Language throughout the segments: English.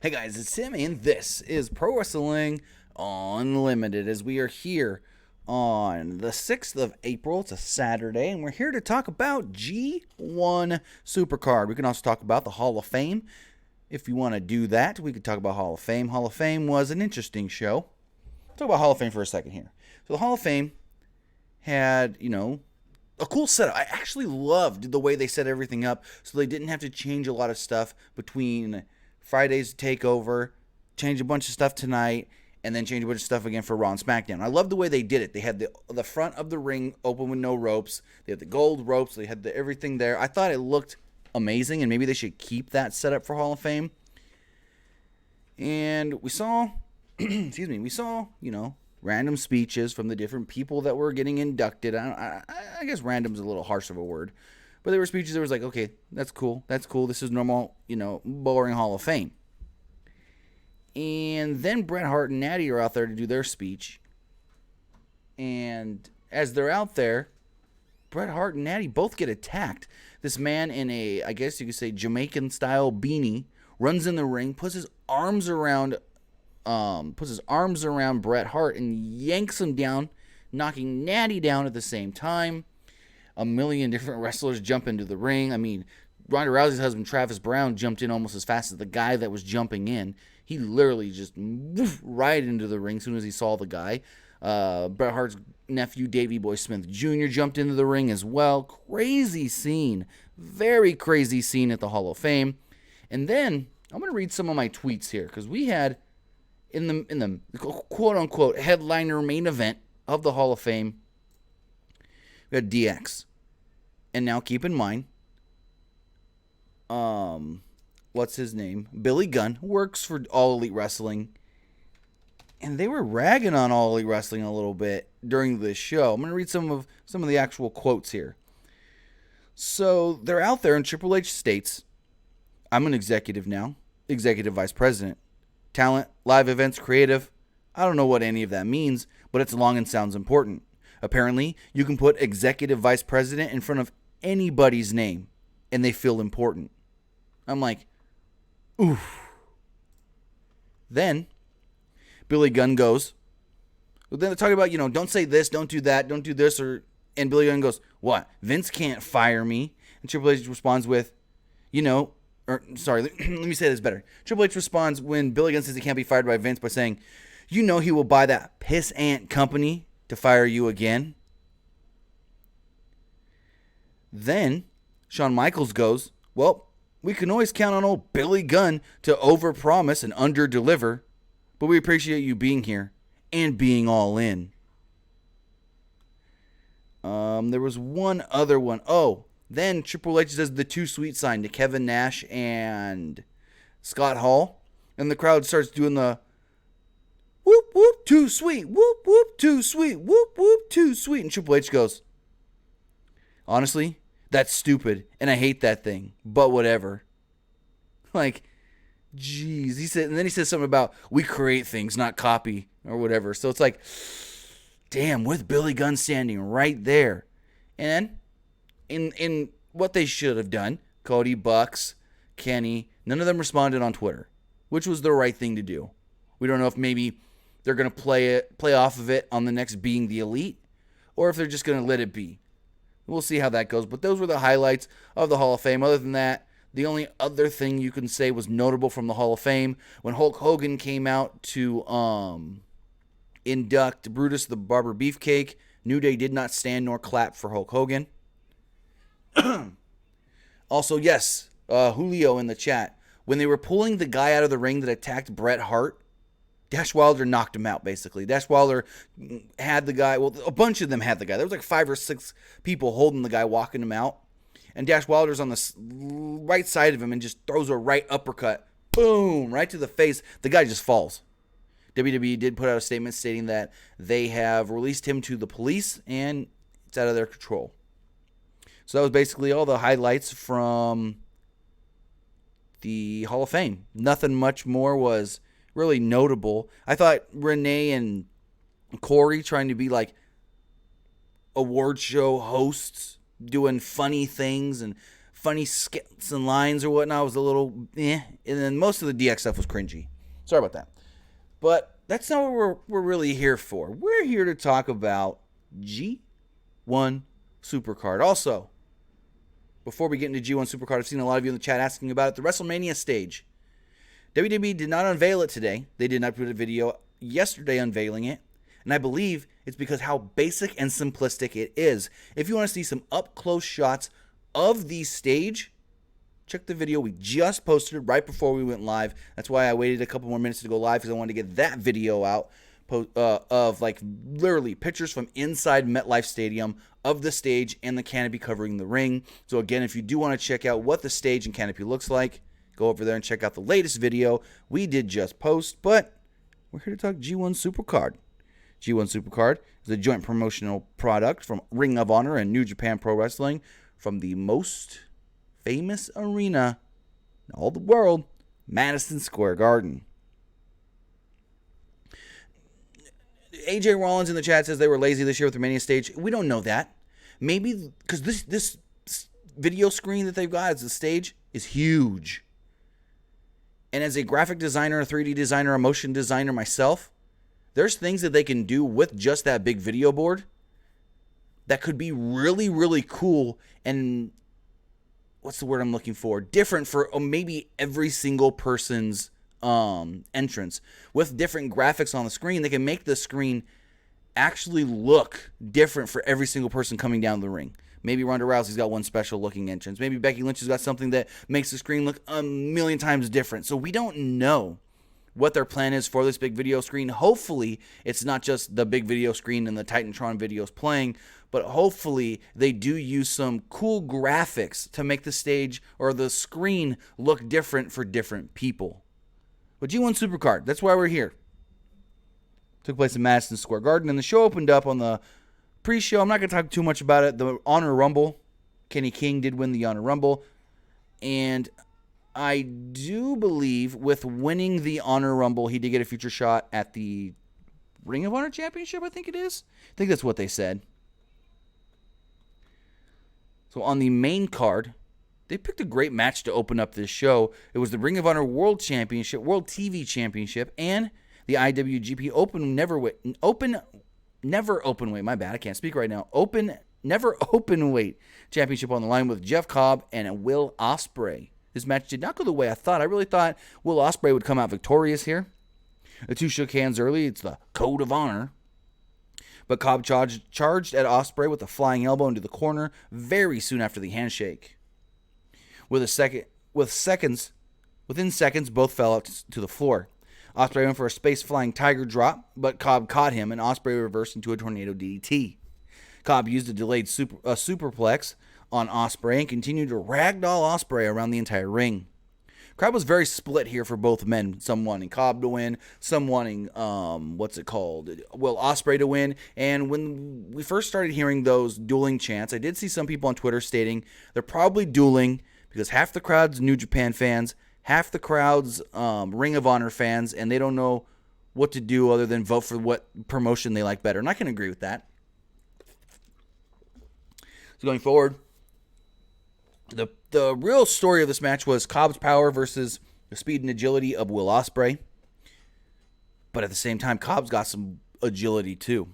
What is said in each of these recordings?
Hey guys, it's Tim, and this is Pro Wrestling Unlimited as we are here on the 6th of April. It's a Saturday, and we're here to talk about G1 Supercard. We can also talk about the Hall of Fame. If you want to do that, we could talk about Hall of Fame. Hall of Fame was an interesting show. Let's talk about Hall of Fame for a second here. So the Hall of Fame had, a cool setup. I actually loved the way they set everything up so they didn't have to change a lot of stuff between Friday's takeover, change a bunch of stuff tonight, and then change a bunch of stuff again for Raw and SmackDown. I love the way they did it. They had the front of the ring open with no ropes. They had the gold ropes. They had everything there. I thought it looked amazing, and maybe they should keep that setup for Hall of Fame. And we saw, random speeches from the different people that were getting inducted. I guess random's a little harsh of a word. But there were speeches that was like, okay, that's cool. This is normal, boring Hall of Fame. And then Bret Hart and Natty are out there to do their speech. And as they're out there, Bret Hart and Natty both get attacked. This man in a, I guess you could say, Jamaican-style beanie runs in the ring, puts his arms around Bret Hart and yanks him down, knocking Natty down at the same time. A million different wrestlers jump into the ring. I mean, Ronda Rousey's husband, Travis Brown, jumped in almost as fast as the guy that was jumping in. He literally just right into the ring as soon as he saw the guy. Bret Hart's nephew, Davey Boy Smith Jr., jumped into the ring as well. Crazy scene. Very crazy scene at the Hall of Fame. And then, I'm going to read some of my tweets here, because we had, in the quote-unquote headliner main event of the Hall of Fame, we had DX. And now keep in mind, what's his name? Billy Gunn works for All Elite Wrestling. And they were ragging on All Elite Wrestling a little bit during this show. I'm going to read some of the actual quotes here. So they're out there and Triple H states, I'm an executive now. Executive Vice President. Talent, live events, creative. I don't know what any of that means, but it's long and sounds important. Apparently, you can put Executive Vice President in front of anybody's name, and they feel important. I'm like, oof. Then, Billy Gunn goes, then they're talking about, don't say this, don't do that, don't do this, and Billy Gunn goes, what? Vince can't fire me. And Triple H responds with, let me say this better. Triple H responds when Billy Gunn says he can't be fired by Vince by saying, he will buy that piss ant company to fire you again. Then Shawn Michaels goes, well, we can always count on old Billy Gunn to overpromise and underdeliver, but we appreciate you being here and being all in. There was one other one. Oh, then Triple H does the too sweet sign to Kevin Nash and Scott Hall, and the crowd starts doing the whoop, whoop, too sweet, whoop, whoop, too sweet, whoop, whoop, too sweet. And Triple H goes, honestly, that's stupid, and I hate that thing, but whatever. Like, jeez. And then he says something about, we create things, not copy, or whatever. So it's like, damn, with Billy Gunn standing right there. And in what they should have done, Cody, Bucks, Kenny, none of them responded on Twitter, which was the right thing to do. We don't know if maybe they're going to play off of it on the next Being the Elite, or if they're just going to let it be. We'll see how that goes. But those were the highlights of the Hall of Fame. Other than that, the only other thing you can say was notable from the Hall of Fame, when Hulk Hogan came out to induct Brutus the Barber Beefcake, New Day did not stand nor clap for Hulk Hogan. Also, yes, Julio in the chat, when they were pulling the guy out of the ring that attacked Bret Hart, Dash Wilder knocked him out, basically. Dash Wilder had the guy, well, a bunch of them had the guy. There was like 5 or 6 people holding the guy, walking him out. And Dash Wilder's on the right side of him and just throws a right uppercut. Boom, right to the face. The guy just falls. WWE did put out a statement stating that they have released him to the police and it's out of their control. So that was basically all the highlights from the Hall of Fame. Nothing much more was really notable. I thought Renee and Corey trying to be like award show hosts, doing funny things and funny skits and lines or whatnot was a little and then most of the DX stuff was cringy. Sorry about that. But that's not what we're really here for. We're here to talk about G1 Supercard. Also, before we get into G1 Supercard, I've seen a lot of you in the chat asking about it. The WrestleMania stage. WWE did not unveil it today. They did not put a video yesterday unveiling it. And I believe it's because how basic and simplistic it is. If you want to see some up-close shots of the stage, check the video we just posted right before we went live. That's why I waited a couple more minutes to go live, because I wanted to get that video out of like literally pictures from inside MetLife Stadium of the stage and the canopy covering the ring. So again, if you do want to check out what the stage and canopy looks like, go over there and check out the latest video we did just post. But we're here to talk G1 Supercard. G1 Supercard is a joint promotional product from Ring of Honor and New Japan Pro Wrestling from the most famous arena in all the world, Madison Square Garden. AJ Rollins in the chat says they were lazy this year with the Mania stage. We don't know that. Maybe because this video screen that they've got as a stage is huge. And as a graphic designer, a 3D designer, a motion designer myself, there's things that they can do with just that big video board that could be really, really cool and, what's the word I'm looking for? Different for maybe every single person's entrance. With different graphics on the screen, they can make the screen actually look different for every single person coming down the ring. Maybe Ronda Rousey's got one special looking entrance. Maybe Becky Lynch has got something that makes the screen look a million times different. So we don't know what their plan is for this big video screen. Hopefully, it's not just the big video screen and the Titantron videos playing, but hopefully they do use some cool graphics to make the stage or the screen look different for different people. But G1 Supercard, that's why we're here. Took place in Madison Square Garden, and the show opened up on the pre-show. I'm not going to talk too much about it. The Honor Rumble, Kenny King did win the Honor Rumble, and I do believe with winning the Honor Rumble, he did get a future shot at the Ring of Honor Championship, I think it is. I think that's what they said. So on the main card, they picked a great match to open up this show. It was the Ring of Honor World Championship, World TV Championship, and the IWGP Never Openweight, my bad, I can't speak right now. Never Openweight Championship on the line with Jeff Cobb and Will Ospreay. This match did not go the way I thought. I really thought Will Ospreay would come out victorious here. The two shook hands early. It's the code of honor. But Cobb charged at Ospreay with a flying elbow into the corner very soon after the handshake. Within seconds, both fell out to the floor. Ospreay went for a space-flying tiger drop, but Cobb caught him, and Ospreay reversed into a tornado DDT. Cobb used a delayed superplex on Ospreay and continued to ragdoll Ospreay around the entire ring. Crowd was very split here for both men. Some wanting Cobb to win, some wanting Will Ospreay to win. And when we first started hearing those dueling chants, I did see some people on Twitter stating they're probably dueling because half the crowd's New Japan fans, half the crowd's Ring of Honor fans, and they don't know what to do other than vote for what promotion they like better. And I can agree with that. So going forward, the real story of this match was Cobb's power versus the speed and agility of Will Ospreay. But at the same time, Cobb's got some agility too.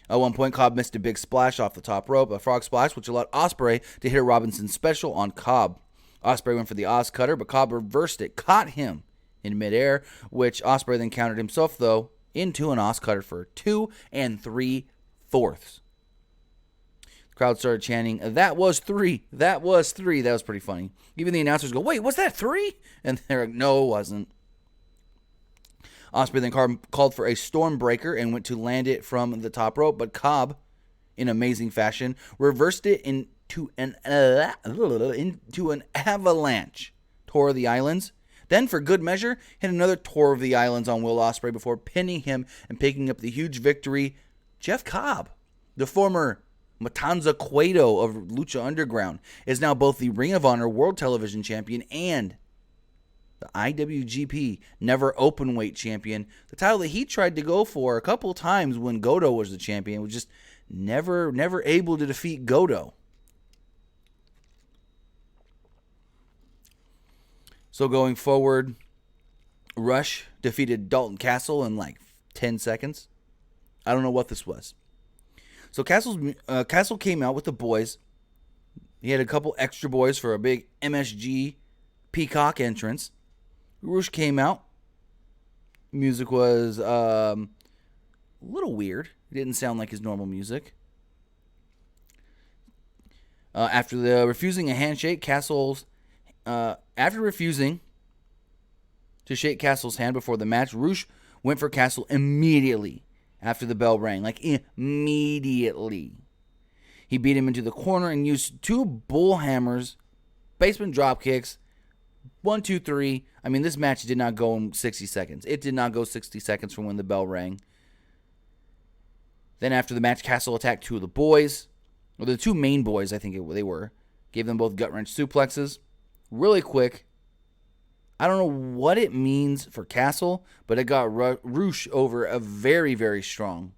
At one point, Cobb missed a big splash off the top rope, a frog splash, which allowed Ospreay to hit a Robinson special on Cobb. Ospreay went for the Oz Cutter, but Cobb reversed it, caught him in midair, which Ospreay then countered himself, though, into an Oz Cutter for 2 3/4. The crowd started chanting, "That was 3. That was 3." That was pretty funny. Even the announcers go, "Wait, was that 3?" And they're like, "No, it wasn't." Ospreay then called for a Stormbreaker and went to land it from the top rope, but Cobb, in amazing fashion, reversed it into an avalanche. Tour of the Islands. Then, for good measure, hit another Tour of the Islands on Will Ospreay before pinning him and picking up the huge victory. Jeff Cobb, the former Matanza Cueto of Lucha Underground, is now both the Ring of Honor World Television Champion and the IWGP Never Openweight Champion, the title that he tried to go for a couple times when Goto was the champion, was just never able to defeat Goto. So going forward, Rush defeated Dalton Castle in like 10 seconds. I don't know what this was. So Castle came out with the boys. He had a couple extra boys for a big MSG Peacock entrance. Rush came out. Music was a little weird. It didn't sound like his normal music. After refusing a handshake, after refusing to shake Castle's hand before the match, Rush went for Castle immediately after the bell rang. Like, immediately. He beat him into the corner and used 2 bull hammers, basement drop kicks, 1, 2, 3. I mean, this match did not go in 60 seconds. It did not go 60 seconds from when the bell rang. Then after the match, Castle attacked 2 of the boys. Well, the 2 main boys, I think they were. Gave them both gut-wrench suplexes. Really quick. I don't know what it means for Castle, but it got Rush over a very, very strong.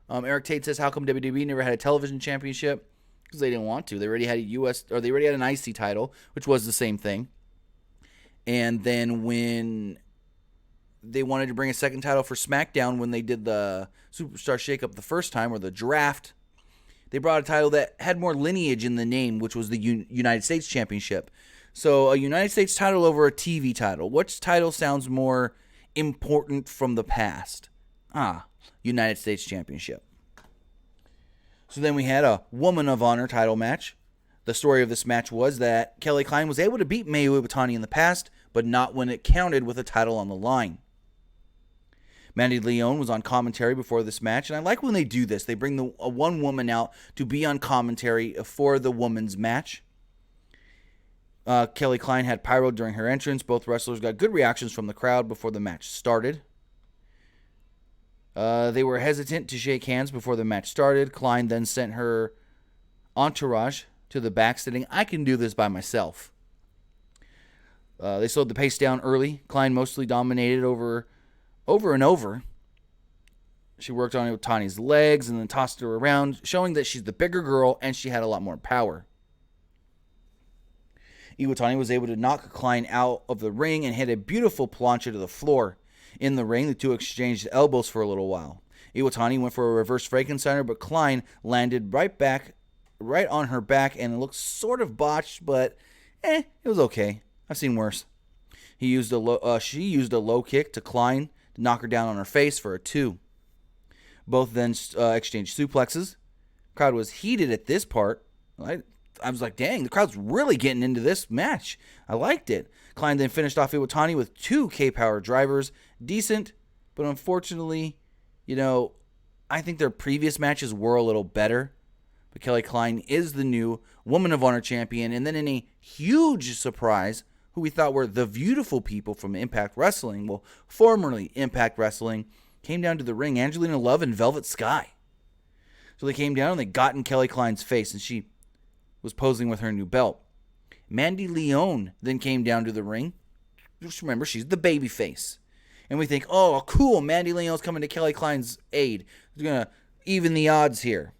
Eric Tate says, how come WWE never had a television championship? Because they didn't want to. They already had they already had an IC title, which was the same thing. And then when they wanted to bring a second title for SmackDown, when they did the Superstar Shakeup the first time, or the draft, they brought a title that had more lineage in the name, which was the United States Championship. So a United States title over a TV title. Which title sounds more important from the past? United States Championship. So then we had a Woman of Honor title match. The story of this match was that Kelly Klein was able to beat Mayu Iwatani in the past, but not when it counted with a title on the line. Mandy Leon was on commentary before this match, and I like when they do this. They bring one woman out to be on commentary for the women's match. Kelly Klein had pyro during her entrance. Both wrestlers got good reactions from the crowd before the match started. They were hesitant to shake hands before the match started. Klein then sent her entourage to the back, stating, I can do this by myself. They slowed the pace down early. Klein mostly dominated over and over. She worked on Iwatani's legs and then tossed her around, showing that she's the bigger girl and she had a lot more power. Iwatani was able to knock Klein out of the ring and hit a beautiful plancha to the floor. In the ring, the two exchanged elbows for a little while. Iwatani went for a reverse Frankensteiner, but Klein landed right on her back, and it looked sort of botched, but it was okay. I've seen worse. She used a low kick to Klein to knock her down on her face for a 2. Both then exchanged suplexes. Crowd was heated at this part. I was like, dang, the crowd's really getting into this match. I liked it. Klein then finished off Iwatani with 2 K-Power drivers. Decent, but unfortunately, I think their previous matches were a little better. But Kelly Klein is the new Woman of Honor champion. And then in a huge surprise, who we thought were the beautiful people from Impact Wrestling, well, formerly Impact Wrestling, came down to the ring, Angelina Love and Velvet Sky. So they came down and they got in Kelly Klein's face, and she was posing with her new belt. Mandy Leon then came down to the ring. Just remember, she's the baby face. And we think, oh, cool, Mandy Leon's coming to Kelly Klein's aid. He's going to even the odds here.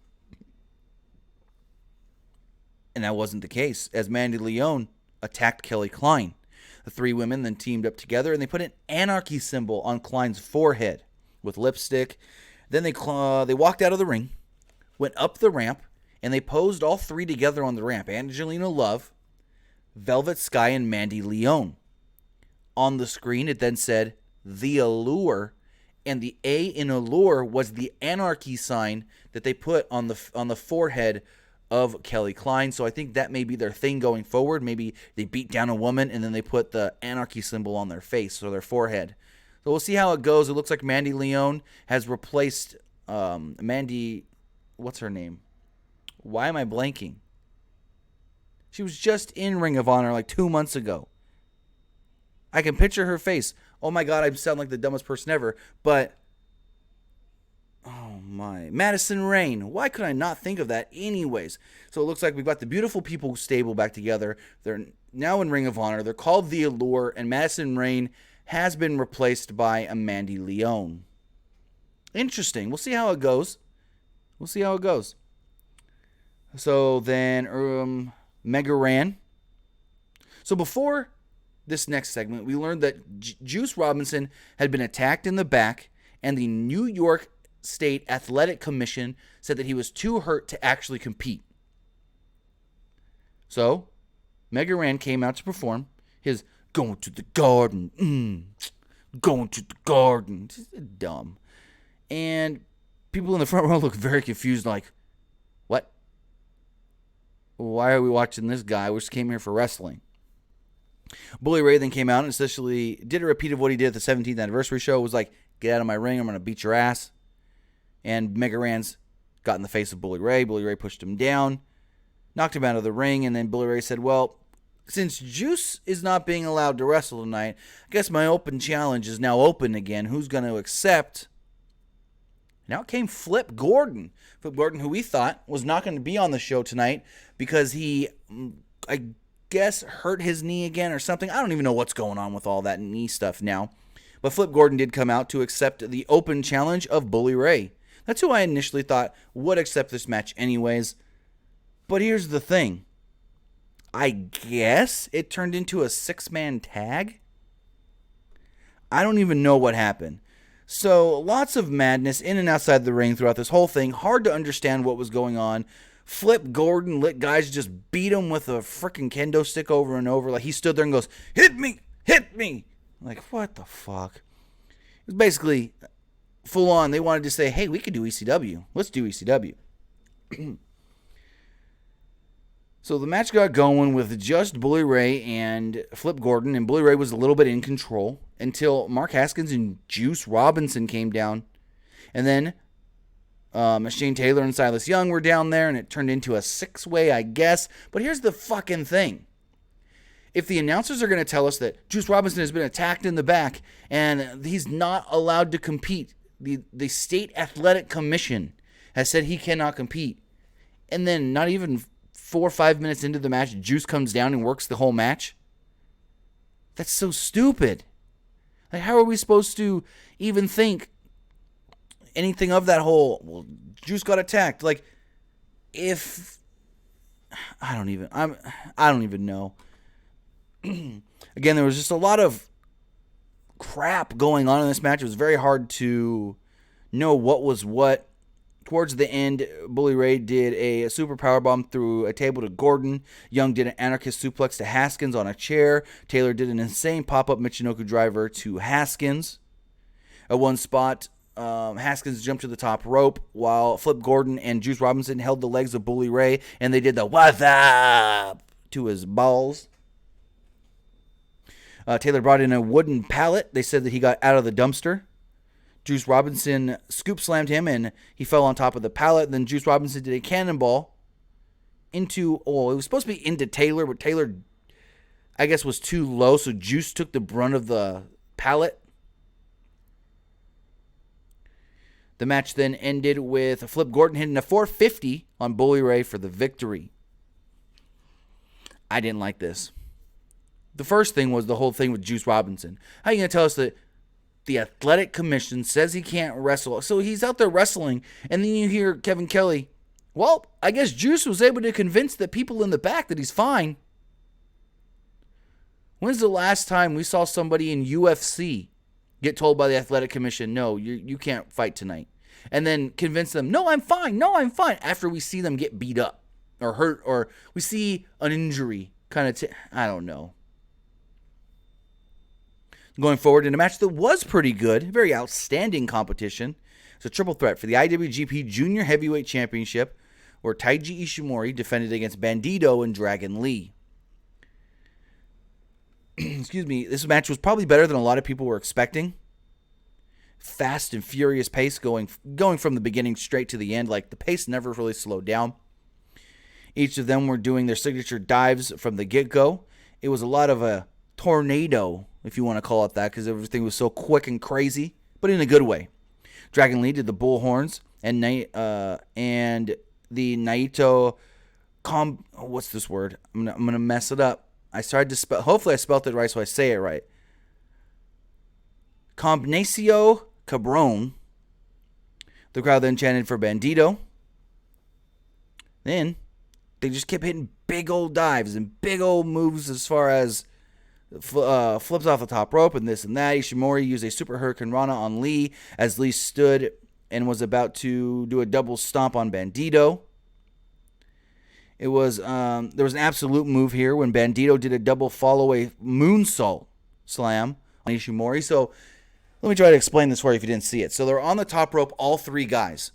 And that wasn't the case, as Mandy Leon attacked Kelly Klein. The 3 women then teamed up together, and they put an anarchy symbol on Klein's forehead with lipstick. Then they walked out of the ring, went up the ramp, and they posed all 3 together on the ramp. Angelina Love, Velvet Sky, and Mandy Leon. On the screen, it then said, The Allure, and the A in Allure was the anarchy sign that they put on the forehead of Kelly Klein. So I think that may be their thing going forward. Maybe they beat down a woman, and then they put the anarchy symbol on their face or their forehead. So we'll see how it goes. It looks like Mandy Leon has replaced Mandy, what's her name? Why am I blanking? She was just in Ring of Honor like 2 months ago. I can picture her face. Oh my God, I sound like the dumbest person ever. But, oh my. Madison Rayne. Why could I not think of that anyways? So it looks like we've got the Beautiful People stable back together. They're now in Ring of Honor. They're called The Allure. And Madison Rayne has been replaced by a Mandy Leon. Interesting. We'll see how it goes. So then, Mega Ran. So before this next segment, we learned that Juice Robinson had been attacked in the back, and the New York State Athletic Commission said that he was too hurt to actually compete. So, Mega Ran came out to perform his "Going to the Garden," going to the garden. Dumb. And people in the front row look very confused, like, what? Why are we watching this guy? We just came here for wrestling. Bully Ray then came out and essentially did a repeat of what he did at the 17th anniversary show. It was like, get out of my ring, I'm going to beat your ass. And Mega Ran's got in the face of Bully Ray. Bully Ray pushed him down, knocked him out of the ring, and then Bully Ray said, well, since Juice is not being allowed to wrestle tonight, I guess my open challenge is now open again. Who's going to accept? Now it came Flip Gordon. Flip Gordon, who we thought was not going to be on the show tonight because he, I guess, hurt his knee again or something. I don't even know what's going on with all that knee stuff now. But Flip Gordon did come out to accept the open challenge of Bully Ray. That's who I initially thought would accept this match anyways. But here's the thing. I guess it turned into a 6-man tag? I don't even know what happened. So, lots of madness in and outside the ring throughout this whole thing. Hard to understand what was going on. Flip Gordon let guys just beat him with a freaking kendo stick over and over. Like, he stood there and goes, hit me, hit me. Like, what the fuck? It was basically full on. They wanted to say, hey, we could do ECW. Let's do ECW. So the match got going with just Bully Ray and Flip Gordon, and Bully Ray was a little bit in control until Mark Haskins and Juice Robinson came down. And then Shane Taylor and Silas Young were down there, and it turned into a 6-way, I guess. But here's the fucking thing. If the announcers are going to tell us that Juice Robinson has been attacked in the back and he's not allowed to compete, the State Athletic Commission has said he cannot compete, and then not even 4 or 5 minutes into the match, Juice comes down and works the whole match. That's so stupid. Like, how are we supposed to even think anything of that whole, well, Juice got attacked? Like, if I don't even know. Again, there was just a lot of crap going on in this match. It was very hard to know what was what. Towards the end, Bully Ray did a super powerbomb through a table to Gordon. Young did an anarchist suplex to Haskins on a chair. Taylor did an insane pop-up Michinoku driver to Haskins. At one spot, Haskins jumped to the top rope while Flip Gordon and Juice Robinson held the legs of Bully Ray, and they did the "What's up?" to his balls. Taylor brought in a wooden pallet. They said that he got out of the dumpster. Juice Robinson scoop slammed him, and he fell on top of the pallet. Then Juice Robinson did a cannonball into, it was supposed to be into Taylor, but Taylor, I guess, was too low, so Juice took the brunt of the pallet. The match then ended with Flip Gordon hitting a 450 on Bully Ray for the victory. I didn't like this. The first thing was the whole thing with Juice Robinson. How are you going to tell us that the Athletic Commission says he can't wrestle? So he's out there wrestling, and then you hear Kevin Kelly, well, I guess Juice was able to convince the people in the back that he's fine. When's the last time we saw somebody in UFC get told by the Athletic Commission, no, you can't fight tonight, and then convince them, no, I'm fine, after we see them get beat up or hurt, or we see an injury kind of, I don't know. Going forward in a match that was pretty good, very outstanding competition. It's a triple threat for the IWGP Junior Heavyweight Championship, where Taiji Ishimori defended against Bandito and Dragon Lee. Excuse me, this match was probably better than a lot of people were expecting. Fast and furious pace going from the beginning straight to the end. Like, the pace never really slowed down. Each of them were doing their signature dives from the get-go. It was a lot of a tornado, if you want to call it that, because everything was so quick and crazy, but in a good way. Dragon Lee did the bull horns and the Naito what's this word? I'm gonna mess it up. I tried to spell. Hopefully, I spelled it right, so I say it right. Combinacio Cabron. The crowd then chanted for Bandito. Then they just kept hitting big old dives and big old moves as far as flips off the top rope and this and that. Ishimori used a Super Hurricane Rana on Lee as Lee stood and was about to do a double stomp on Bandito. There was an absolute move here when Bandito did a double follow-away moonsault slam on Ishimori. So let me try to explain this for you if you didn't see it. So they're on the top rope, all three guys.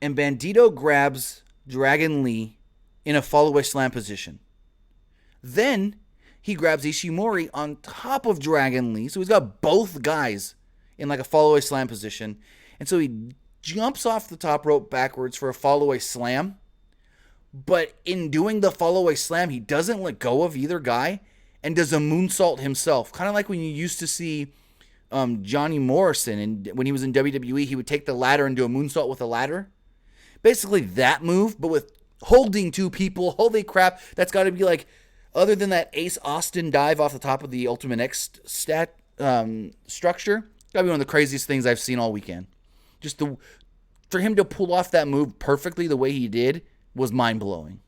And Bandito grabs Dragon Lee in a follow-away slam position. Then he grabs Ishimori on top of Dragon Lee. So he's got both guys in like a follow-away slam position. And so he jumps off the top rope backwards for a follow-away slam. But in doing the follow-away slam, he doesn't let go of either guy and does a moonsault himself. Kind of like when you used to see Johnny Morrison, and when he was in WWE, he would take the ladder and do a moonsault with a ladder. Basically that move, but with holding two people. Holy crap, that's got to be like, other than that Ace Austin dive off the top of the Ultimate X stat structure, got to be one of the craziest things I've seen all weekend. Just for him to pull off that move perfectly the way he did was mind-blowing.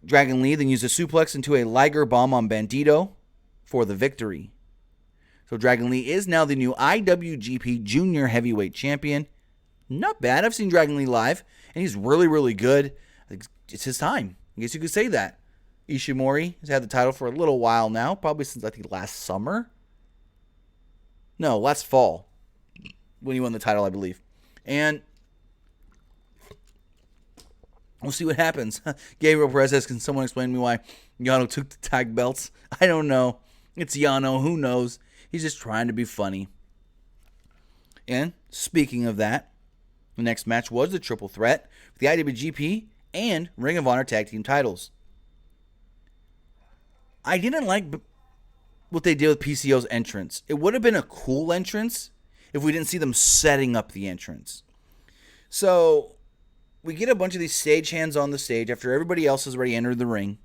Dragon Lee then used a suplex into a Liger bomb on Bandito for the victory. So Dragon Lee is now the new IWGP Junior Heavyweight Champion. Not bad. I've seen Dragon Lee live, and he's really, really good. I think it's his time. I guess you could say that. Ishimori has had the title for a little while now, probably since I think last summer. No, last fall when he won the title, I believe. And we'll see what happens. Gabriel Perez says, can someone explain to me why Yano took the tag belts? I don't know. It's Yano. Who knows? He's just trying to be funny. And speaking of that, the next match was the triple threat for the IWGP and Ring of Honor tag team titles. I didn't like what they did with PCO's entrance. It would have been a cool entrance if we didn't see them setting up the entrance. So we get a bunch of these stagehands on the stage after everybody else has already entered the ring.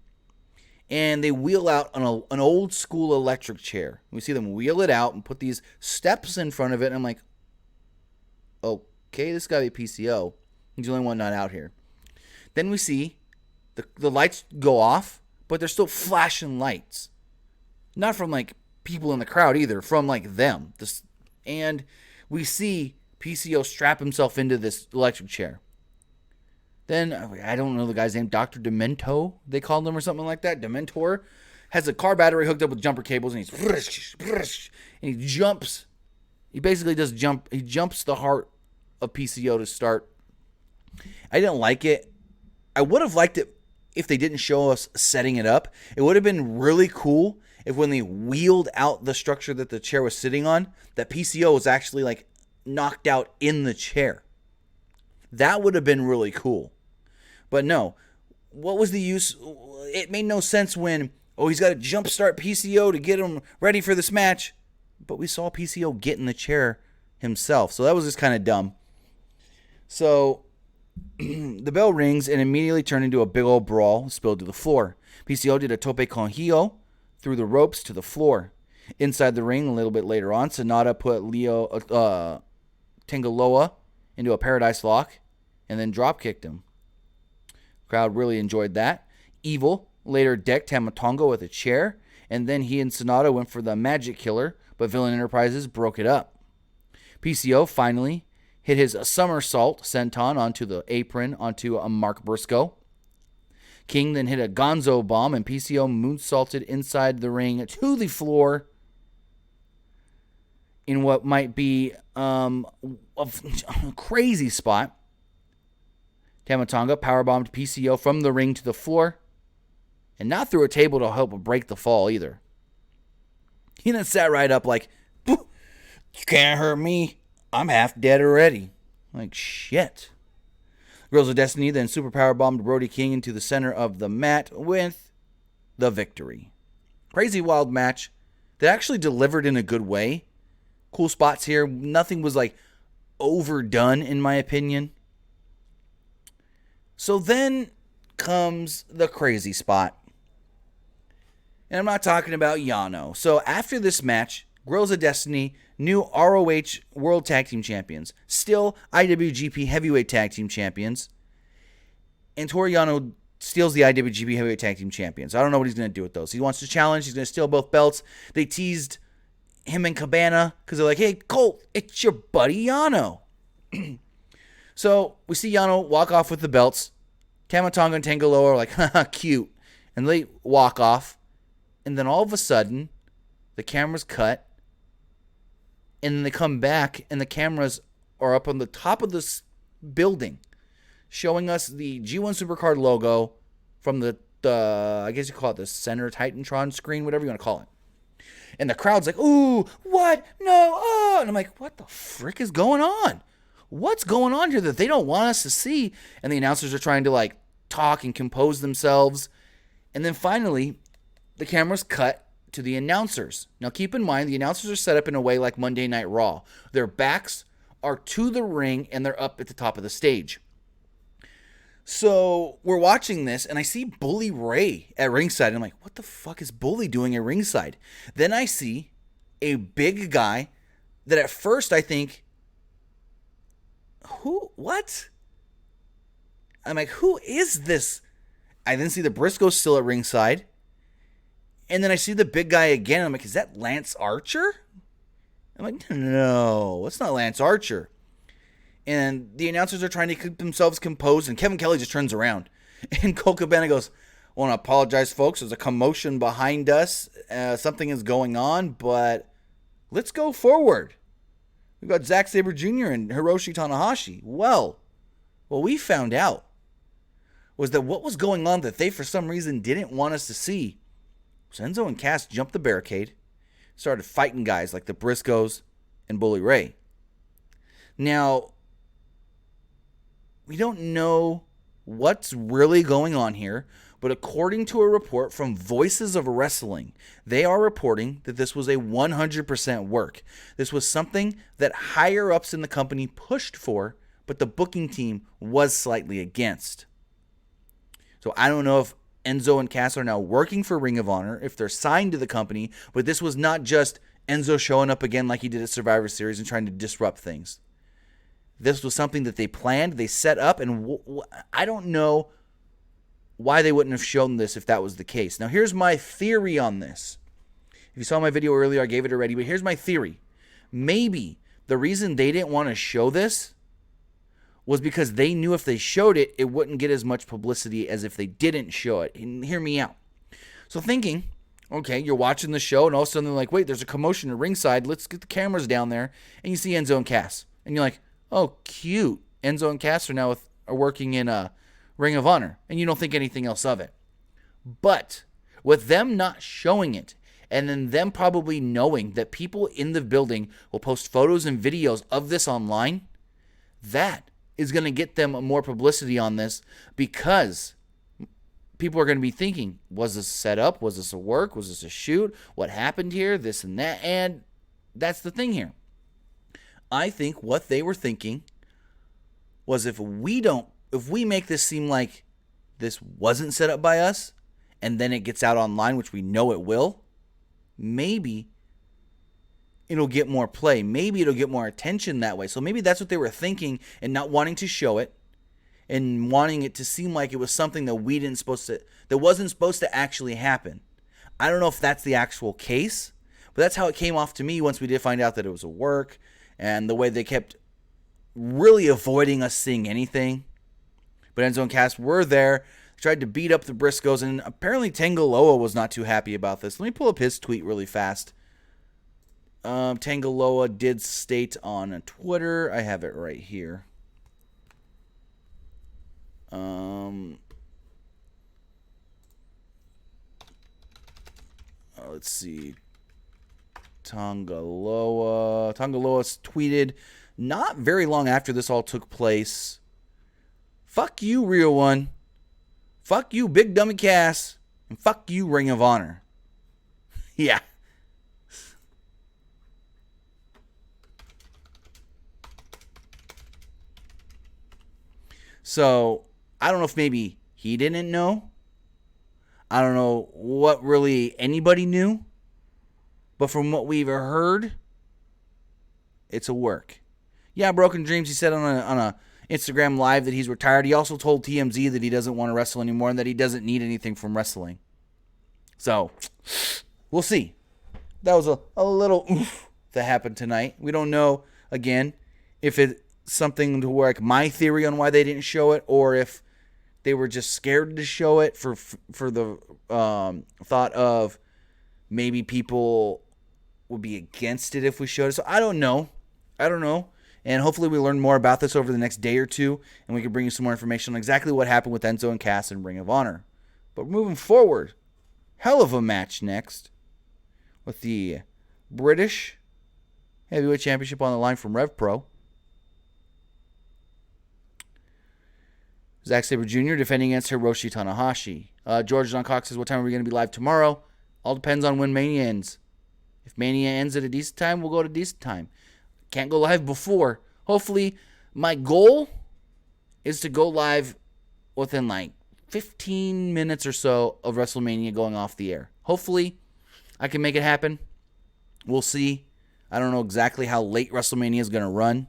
And they wheel out an old school electric chair. We see them wheel it out and put these steps in front of it. And I'm like, okay, this got to be PCO. He's the only one not out here. Then we see the lights go off, but they're still flashing lights. Not from like people in the crowd either, from like them. And we see PCO strap himself into this electric chair. Then, I don't know the guy's name, Dr. Demento, they called him or something like that. Dementor has a car battery hooked up with jumper cables, and he jumps. He basically does jump. He jumps the heart of PCO to start. I didn't like it. I would have liked it if they didn't show us setting it up. It would have been really cool if when they wheeled out the structure that the chair was sitting on, that PCO was actually like knocked out in the chair. That would have been really cool. But no. What was the use? It made no sense when, he's got to jumpstart PCO to get him ready for this match. But we saw PCO get in the chair himself. So that was just kind of dumb. So the bell rings and immediately turned into a big old brawl spilled to the floor. PCO did a tope con hilo through the ropes to the floor. Inside the ring, a little bit later on, Sonata put Tangaloa into a paradise lock and then drop kicked him. Crowd really enjoyed that. Evil later decked Tama Tonga with a chair, and then he and Sonata went for the Magic Killer, but Villain Enterprises broke it up. PCO finally hit his somersault senton onto the apron onto a Mark Briscoe. King then hit a Gonzo bomb, and PCO moonsaulted inside the ring to the floor in what might be a crazy spot. Tama Tonga powerbombed PCO from the ring to the floor, and not through a table to help break the fall either. He then sat right up like, you can't hurt me. I'm half dead already. Like, shit. Girls of Destiny then super powerbombed Brody King into the center of the mat with the victory. Crazy wild match that actually delivered in a good way. Cool spots here. Nothing was like overdone in my opinion. So then comes the crazy spot. And I'm not talking about Yano. So after this match, Girls of Destiny, new ROH World Tag Team Champions, still IWGP Heavyweight Tag Team Champions, and Toru Yano steals the IWGP Heavyweight Tag Team Champions. I don't know what he's going to do with those. He wants to challenge. He's going to steal both belts. They teased him and Cabana because they're like, hey, Colt, it's your buddy Yano. So we see Yano walk off with the belts. Tama Tonga and Tanga Loa are like, haha, cute. And they walk off. And then all of a sudden, the cameras cut. And then they come back, and the cameras are up on the top of this building, showing us the G1 Supercard logo from the I guess you call it the center Titantron screen, whatever you want to call it. And the crowd's like, ooh, what? No, oh. And I'm like, what the frick is going on? What's going on here that they don't want us to see? And the announcers are trying to like talk and compose themselves. And then finally, the cameras cut to the announcers. Now keep in mind, the announcers are set up in a way like Monday Night Raw. Their backs are to the ring and they're up at the top of the stage. So we're watching this and I see Bully Ray at ringside. And I'm like, what the fuck is Bully doing at ringside? Then I see a big guy that at first I think, what? I'm like, who is this? I then see the Briscoes still at ringside. And then I see the big guy again. I'm like, is that Lance Archer? I'm like, no, it's not Lance Archer. And the announcers are trying to keep themselves composed. And Kevin Kelly just turns around. And Colt Cabana goes, I want to apologize, folks. There's a commotion behind us. Something is going on. But let's go forward. We've got Zack Sabre Jr. and Hiroshi Tanahashi. Well, what we found out was that what was going on that they, for some reason, didn't want us to see was Enzo and Cass jumped the barricade, started fighting guys like the Briscoes and Bully Ray. Now, we don't know what's really going on here, but according to a report from Voices of Wrestling, they are reporting that this was a 100% work. This was something that higher-ups in the company pushed for, but the booking team was slightly against. So I don't know if Enzo and Cass are now working for Ring of Honor, if they're signed to the company, but this was not just Enzo showing up again like he did at Survivor Series and trying to disrupt things. This was something that they planned, they set up, and I don't know why they wouldn't have shown this if that was the case. Now, here's my theory on this. If you saw my video earlier, I gave it already, but here's my theory. Maybe the reason they didn't want to show this was because they knew if they showed it, it wouldn't get as much publicity as if they didn't show it. And hear me out. So thinking, okay, you're watching the show, and all of a sudden they're like, wait, there's a commotion at ringside. Let's get the cameras down there. And you see Enzo and Cass. And you're like, oh, cute. Enzo and Cass are working in Ring of Honor. And you don't think anything else of it. But with them not showing it, and then them probably knowing that people in the building will post photos and videos of this online, that is going to get them more publicity on this, because people are going to be thinking, was this a setup? Was this a work? Was this a shoot? What happened here? This and that. And that's the thing here. I think what they were thinking was if we make this seem like this wasn't set up by us, and then it gets out online, which we know it will, maybe it'll get more play. Maybe it'll get more attention that way. So maybe that's what they were thinking, and not wanting to show it and wanting it to seem like it was something that that wasn't supposed to actually happen. I don't know if that's the actual case, but that's how it came off to me once we did find out that it was a work, and the way they kept really avoiding us seeing anything. But Enzo and Cass were there, tried to beat up the Briscoes, and apparently Tanga Loa was not too happy about this. Let me pull up his tweet really fast. Tanga Loa did state on Twitter, I have it right here. Let's see. Tanga Loa tweeted not very long after this all took place. Fuck you, Real One. Fuck you, Big Dummy Cass. And fuck you, Ring of Honor. Yeah. So, I don't know if maybe he didn't know. I don't know what really anybody knew. But from what we've heard, it's a work. Yeah, Broken Dreams, he said on a Instagram Live that he's retired. He also told TMZ that he doesn't want to wrestle anymore and that he doesn't need anything from wrestling. So, we'll see. That was a little oof that happened tonight. We don't know, again, if it's something to work my theory on why they didn't show it, or if they were just scared to show it for the thought of maybe people would be against it if we showed it. So I don't know. And hopefully we learn more about this over the next day or two, and we can bring you some more information on exactly what happened with Enzo and Cass in Ring of Honor. But moving forward, hell of a match next with the British Heavyweight Championship on the line from Rev Pro. Zack Sabre Jr. defending against Hiroshi Tanahashi. George John Cox says, what time are we going to be live tomorrow? All depends on when Mania ends. If Mania ends at a decent time, we'll go at a decent time. Can't go live before. Hopefully, my goal is to go live within like 15 minutes or so of WrestleMania going off the air. Hopefully, I can make it happen. We'll see. I don't know exactly how late WrestleMania is going to run.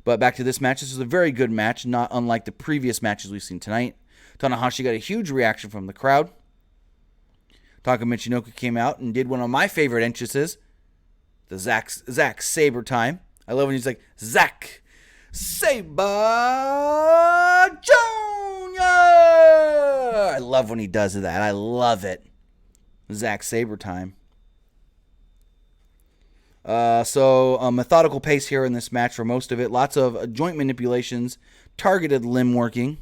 But back to this match. This is a very good match, not unlike the previous matches we've seen tonight. Tanahashi got a huge reaction from the crowd. Taka Michinoku came out and did one of my favorite entrances, the Zack Sabre time. I love when he's like, Zack Sabre Jr. I love when he does that. I love it. Zack Sabre time. So a methodical pace here in this match for most of it. Lots of joint manipulations, targeted limb working.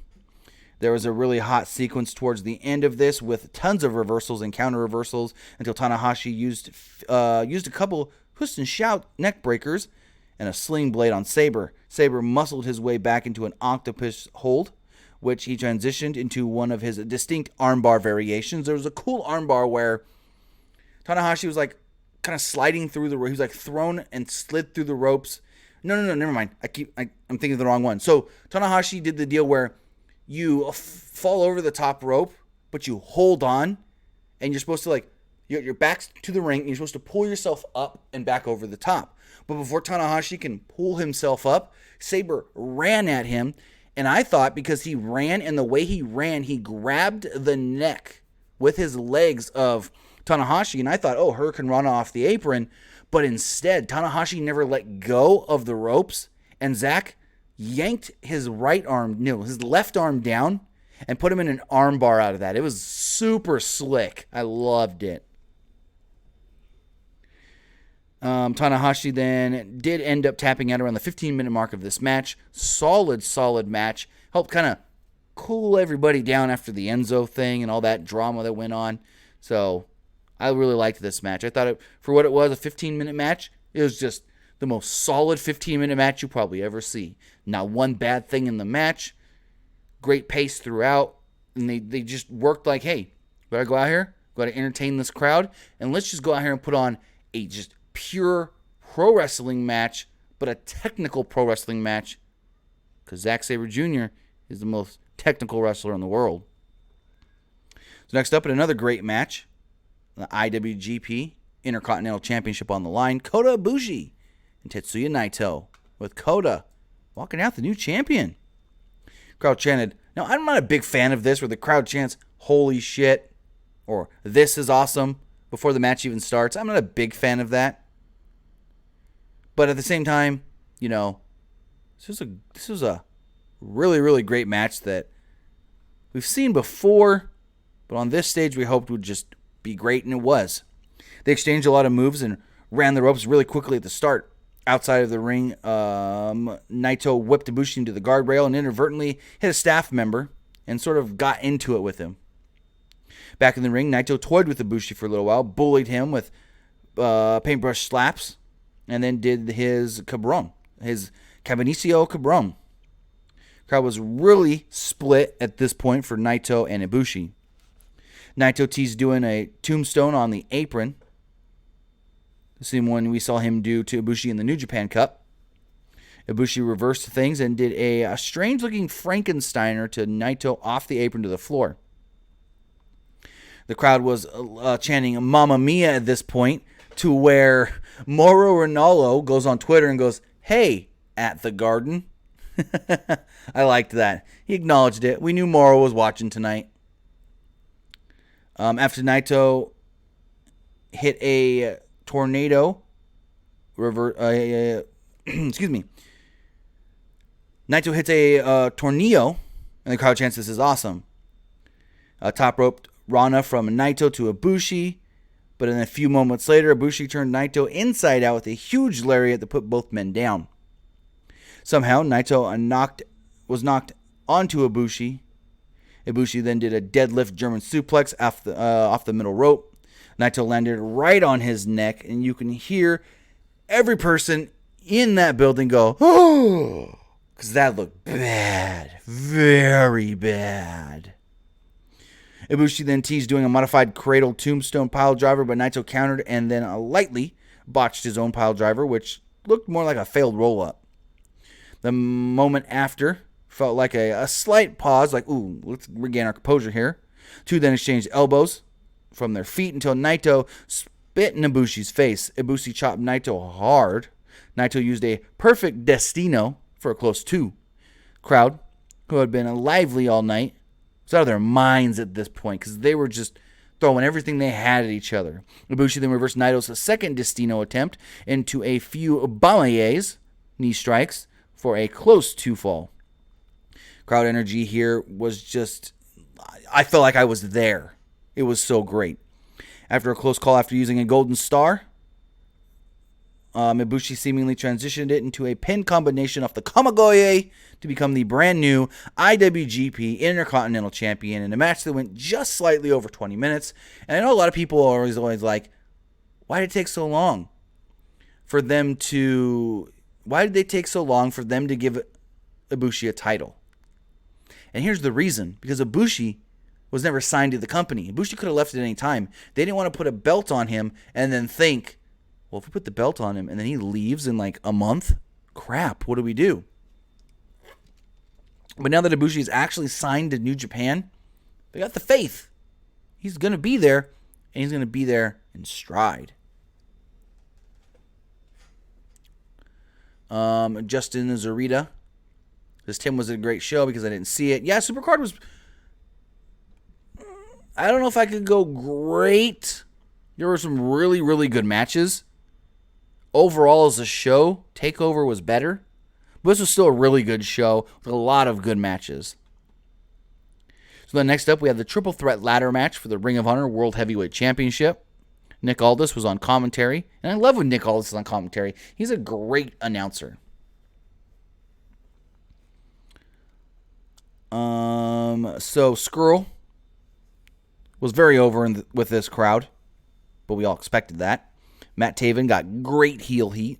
There was a really hot sequence towards the end of this with tons of reversals and counter reversals until Tanahashi used a couple twist and shout neck breakers and a sling blade on Sabre. Sabre muscled his way back into an octopus hold, which he transitioned into one of his distinct armbar variations. There was a cool armbar where Tanahashi was like kind of sliding through he was like thrown and slid through the ropes. No, never mind. I'm thinking of the wrong one. So Tanahashi did the deal where you fall over the top rope, but you hold on, and you're supposed to like, your back's to the ring, and you're supposed to pull yourself up and back over the top. But before Tanahashi can pull himself up, Sabre ran at him, and I thought because he ran, and the way he ran, he grabbed the neck with his legs of Tanahashi, and I thought, oh, Hurricane Rana off the apron, but instead, Tanahashi never let go of the ropes, and Zack yanked his left arm down and put him in an arm bar out of that. It was super slick. I loved it. Tanahashi then did end up tapping out around the 15-minute mark of this match. Solid match. Helped kind of cool everybody down after the Enzo thing and all that drama that went on. So I really liked this match. I thought for what it was, a 15-minute match, it was just the most solid 15-minute match you probably ever see. Not one bad thing in the match. Great pace throughout. And they just worked like, hey, we gotta go out here, gotta entertain this crowd, and let's just go out here and put on a just pure pro wrestling match, but a technical pro wrestling match, because Zack Sabre Jr. is the most technical wrestler in the world. So next up, in another great match, the IWGP Intercontinental Championship on the line, Kota Ibushi and Tetsuya Naito, with Kota walking out the new champion. Crowd chanted. Now, I'm not a big fan of this, where the crowd chants, holy shit, or this is awesome, before the match even starts. I'm not a big fan of that. But at the same time, this was a really, really great match that we've seen before, but on this stage we hoped would just be great, and it was. They exchanged a lot of moves and ran the ropes really quickly at the start. Outside of the ring, Naito whipped Ibushi into the guardrail and inadvertently hit a staff member and sort of got into it with him. Back in the ring, Naito toyed with Ibushi for a little while, bullied him with paintbrush slaps, and then did his cabron, his Cabanicio cabron. Crowd was really split at this point for Naito and Ibushi. Naito teased doing a tombstone on the apron, the same one we saw him do to Ibushi in the New Japan Cup. Ibushi reversed things and did a strange-looking Frankensteiner to Naito off the apron to the floor. The crowd was chanting Mamma Mia at this point, to where Mauro Ranallo goes on Twitter and goes, hey, at the Garden, I liked that. He acknowledged it. We knew Moro was watching tonight. After Naito hit a tornado, excuse me. Naito hits a tornado, and the crowd chants, "This is awesome." Top rope Rana from Naito to Ibushi, but in a few moments later, Ibushi turned Naito inside out with a huge lariat that put both men down. Somehow, Naito was knocked onto Ibushi. Ibushi then did a deadlift German suplex off the middle rope. Naito landed right on his neck, and you can hear every person in that building go, "Oh!" Because that looked bad. Very bad. Ibushi then teased doing a modified cradle tombstone pile driver, but Naito countered and then lightly botched his own pile driver, which looked more like a failed roll-up. The moment after felt like a slight pause, like, ooh, let's regain our composure here. Two then exchanged elbows from their feet until Naito spit in Ibushi's face. Ibushi chopped Naito hard. Naito used a perfect destino for a close 2. Crowd, who had been lively all night, was out of their minds at this point because they were just throwing everything they had at each other. Ibushi then reversed Naito's second destino attempt into a few balayes, knee strikes, for a close 2 fall. Crowd energy here was just, I felt like I was there. It was so great. After a close call after using a golden star, Ibushi seemingly transitioned it into a pin combination off the Kamigoye to become the brand new IWGP Intercontinental Champion in a match that went just slightly over 20 minutes. And I know a lot of people are always like, why did it take so long for them to... Why did they take so long for them to give Ibushi a title? And here's the reason. Because Ibushi was never signed to the company. Ibushi could have left at any time. They didn't want to put a belt on him and then think, well, if we put the belt on him and then he leaves in like a month, crap, what do we do? But now that Ibushi is actually signed to New Japan, they got the faith. He's going to be there, and he's going to be there in stride. Justin Zarita. This Tim was a great show because I didn't see it. Yeah, Supercard was... I don't know if I could go great. There were some really, really good matches. Overall, as a show, TakeOver was better. But this was still a really good show with a lot of good matches. So then next up, we had the Triple Threat Ladder match for the Ring of Honor World Heavyweight Championship. Nick Aldis was on commentary. And I love when Nick Aldis is on commentary. He's a great announcer. So Skrull was very over with this crowd. But we all expected that. Matt Taven got great heel heat.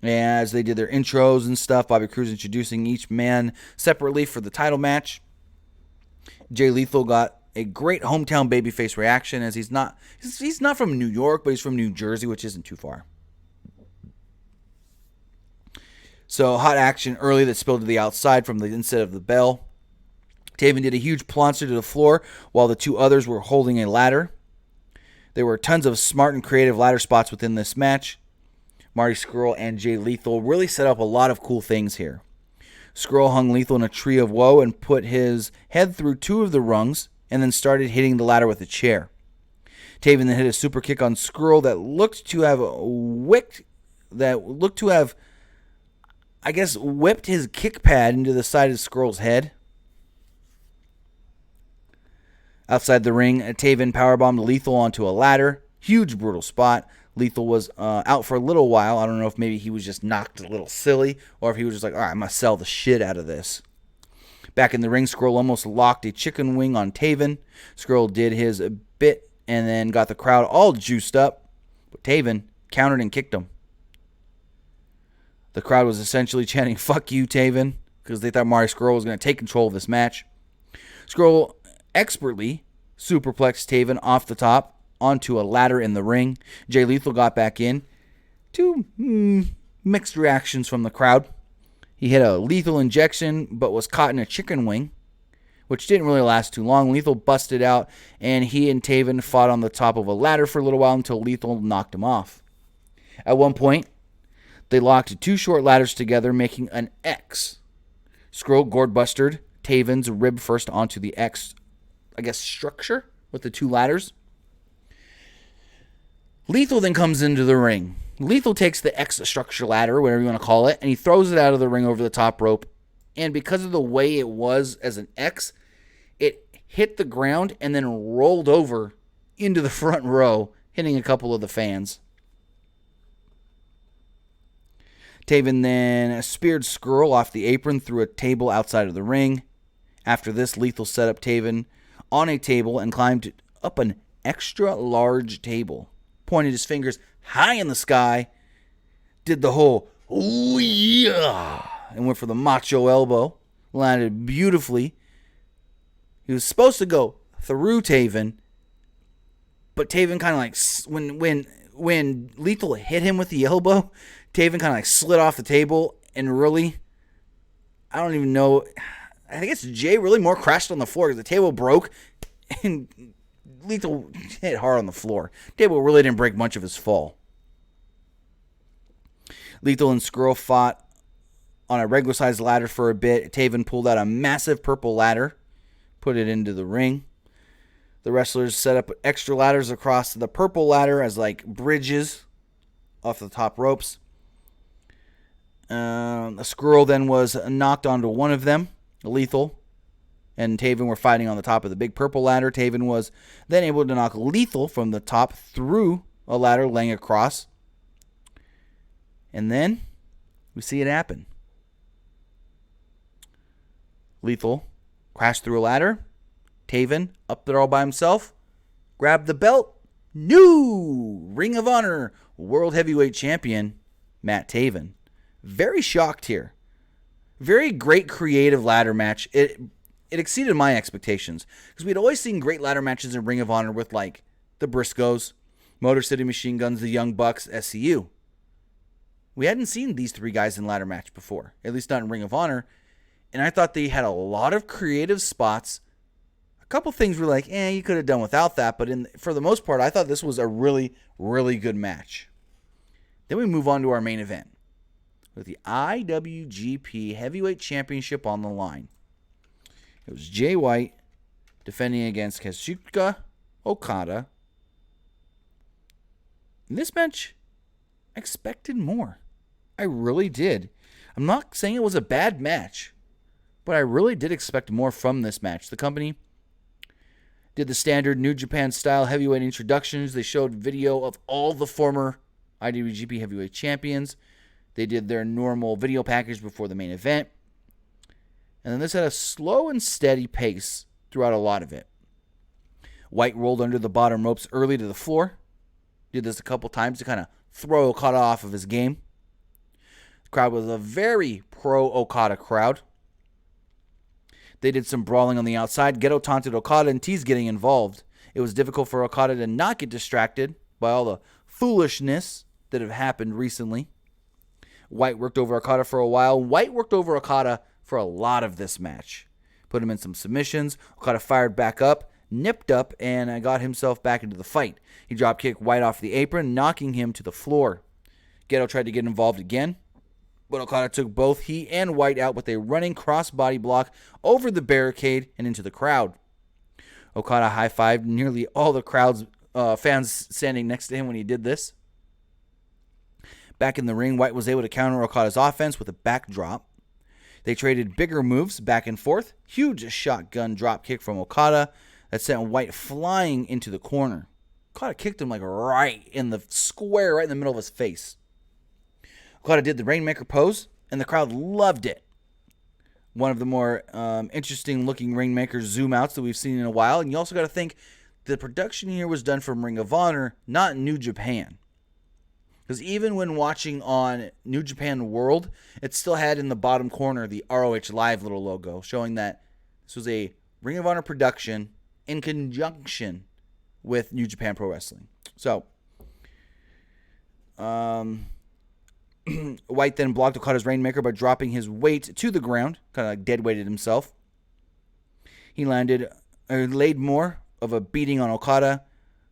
As they did their intros and stuff, Bobby Cruise introducing each man separately for the title match. Jay Lethal got a great hometown babyface reaction as he's not from New York, but he's from New Jersey, which isn't too far. So hot action early that spilled to the outside from the inside of the bell. Taven did a huge plancher to the floor while the two others were holding a ladder. There were tons of smart and creative ladder spots within this match. Marty Scurll and Jay Lethal really set up a lot of cool things here. Scurll hung Lethal in a tree of woe and put his head through 2 of the rungs and then started hitting the ladder with a chair. Taven then hit a super kick on Scurll that looked to have whipped his kick pad into the side of Skrull's head. Outside the ring, Taven powerbombed Lethal onto a ladder. Huge, brutal spot. Lethal was out for a little while. I don't know if maybe he was just knocked a little silly or if he was just like, all right, I'm going to sell the shit out of this. Back in the ring, Skrull almost locked a chicken wing on Taven. Skrull did his bit and then got the crowd all juiced up. But Taven countered and kicked him. The crowd was essentially chanting, fuck you, Taven, because they thought Marty Scurll was going to take control of this match. Scurll expertly superplexed Taven off the top onto a ladder in the ring. Jay Lethal got back in. 2 mixed reactions from the crowd. He hit a lethal injection but was caught in a chicken wing, which didn't really last too long. Lethal busted out, and he and Taven fought on the top of a ladder for a little while until Lethal knocked him off. At one point, They locked 2 short ladders together, making an X. Scroll gourd busted Taven's rib first onto the X, structure with the 2 ladders. Lethal then comes into the ring. Lethal takes the X structure ladder, whatever you want to call it, and he throws it out of the ring over the top rope. And because of the way it was as an X, it hit the ground and then rolled over into the front row, hitting a couple of the fans. Taven then speared Skrull off the apron through a table outside of the ring. After this, Lethal set up Taven on a table and climbed up an extra large table. Pointed his fingers high in the sky, did the whole "ooh yeah," and went for the macho elbow. Landed beautifully. He was supposed to go through Taven, but Taven kind of like when Lethal hit him with the elbow, Taven kind of like slid off the table, and really, I don't even know. I think it's Jay really more crashed on the floor because the table broke, and Lethal hit hard on the floor. Table really didn't break much of his fall. Lethal and Skrull fought on a regular-sized ladder for a bit. Taven pulled out a massive purple ladder, put it into the ring. The wrestlers set up extra ladders across the purple ladder as like bridges off the top ropes. A Skrull then was knocked onto one of them. Lethal and Taven were fighting on the top of the big purple ladder. Taven was then able to knock Lethal from the top through a ladder laying across. And then we see it happen. Lethal crashed through a ladder. Taven up there all by himself. Grabbed the belt. New Ring of Honor World Heavyweight Champion Matt Taven. Very shocked here. Very great creative ladder match. It exceeded my expectations because we'd always seen great ladder matches in Ring of Honor with like the Briscoes, Motor City Machine Guns, the Young Bucks, SCU. We hadn't seen these 3 guys in ladder match before, at least not in Ring of Honor, and I thought they had a lot of creative spots. A couple things were like, you could have done without that, but for the most part, I thought this was a really, really good match. Then we move on to our main event with the IWGP Heavyweight Championship on the line. It was Jay White defending against Kazuchika Okada. In this match, I expected more. I really did. I'm not saying it was a bad match, but I really did expect more from this match. The company did the standard New Japan style heavyweight introductions. They showed video of all the former IWGP Heavyweight Champions. They did their normal video package before the main event. And then this had a slow and steady pace throughout a lot of it. White rolled under the bottom ropes early to the floor. Did this a couple times to kind of throw Okada off of his game. The crowd was a very pro-Okada crowd. They did some brawling on the outside. Geto taunted Okada and teased getting involved. It was difficult for Okada to not get distracted by all the foolishness that have happened recently. White worked over Okada for a while. White worked over Okada for a lot of this match. Put him in some submissions. Okada fired back up, nipped up, and got himself back into the fight. He drop kicked White off the apron, knocking him to the floor. Geto tried to get involved again, but Okada took both he and White out with a running crossbody block over the barricade and into the crowd. Okada high-fived nearly all the crowd's fans standing next to him when he did this. Back in the ring, White was able to counter Okada's offense with a backdrop. They traded bigger moves back and forth. Huge shotgun drop kick from Okada that sent White flying into the corner. Okada kicked him like right in the square, right in the middle of his face. Okada did the Rainmaker pose, and the crowd loved it. One of the more interesting looking Rainmaker zoom outs that we've seen in a while. And you also got to think the production here was done from Ring of Honor, not New Japan. Because even when watching on New Japan World, it still had in the bottom corner the ROH Live little logo, showing that this was a Ring of Honor production in conjunction with New Japan Pro Wrestling. So, White then blocked Okada's Rainmaker by dropping his weight to the ground, kind of like dead-weighted himself. He laid more of a beating on Okada,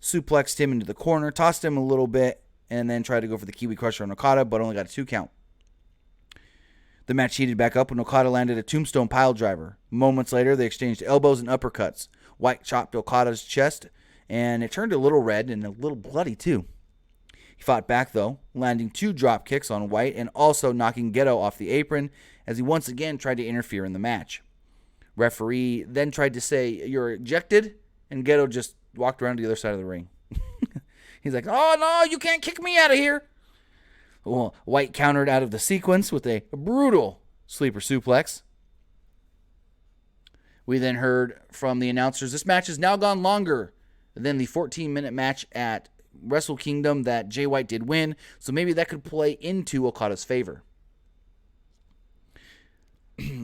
suplexed him into the corner, tossed him a little bit, and then tried to go for the Kiwi Crusher on Okada, but only got a 2 count. The match heated back up when Okada landed a tombstone pile driver. Moments later, they exchanged elbows and uppercuts. White chopped Okada's chest, and it turned a little red and a little bloody too. He fought back, though, landing 2 drop kicks on White and also knocking Geto off the apron as he once again tried to interfere in the match. Referee then tried to say, "You're ejected," and Geto just walked around to the other side of the ring. He's like, "Oh, no, you can't kick me out of here." Well, White countered out of the sequence with a brutal sleeper suplex. We then heard from the announcers, this match has now gone longer than the 14-minute match at Wrestle Kingdom that Jay White did win, so maybe that could play into Okada's favor.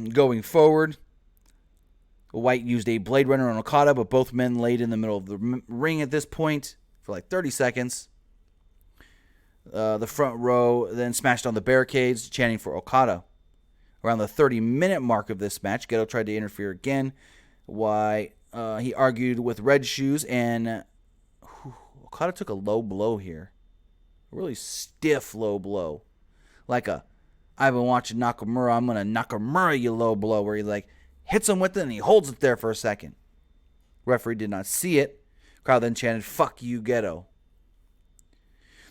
Going forward, White used a Blade Runner on Okada, but both men laid in the middle of the ring at this point for like 30 seconds. The front row then smashed on the barricades, chanting for Okada. Around the 30-minute mark of this match, Geto tried to interfere again. Why he argued with Red Shoes, and Okada took a low blow here. A really stiff low blow. Like I've been watching Nakamura, I'm going to Nakamura you low blow, where he like hits him with it and he holds it there for a second. Referee did not see it. Crowd then chanted, "Fuck you, Geto."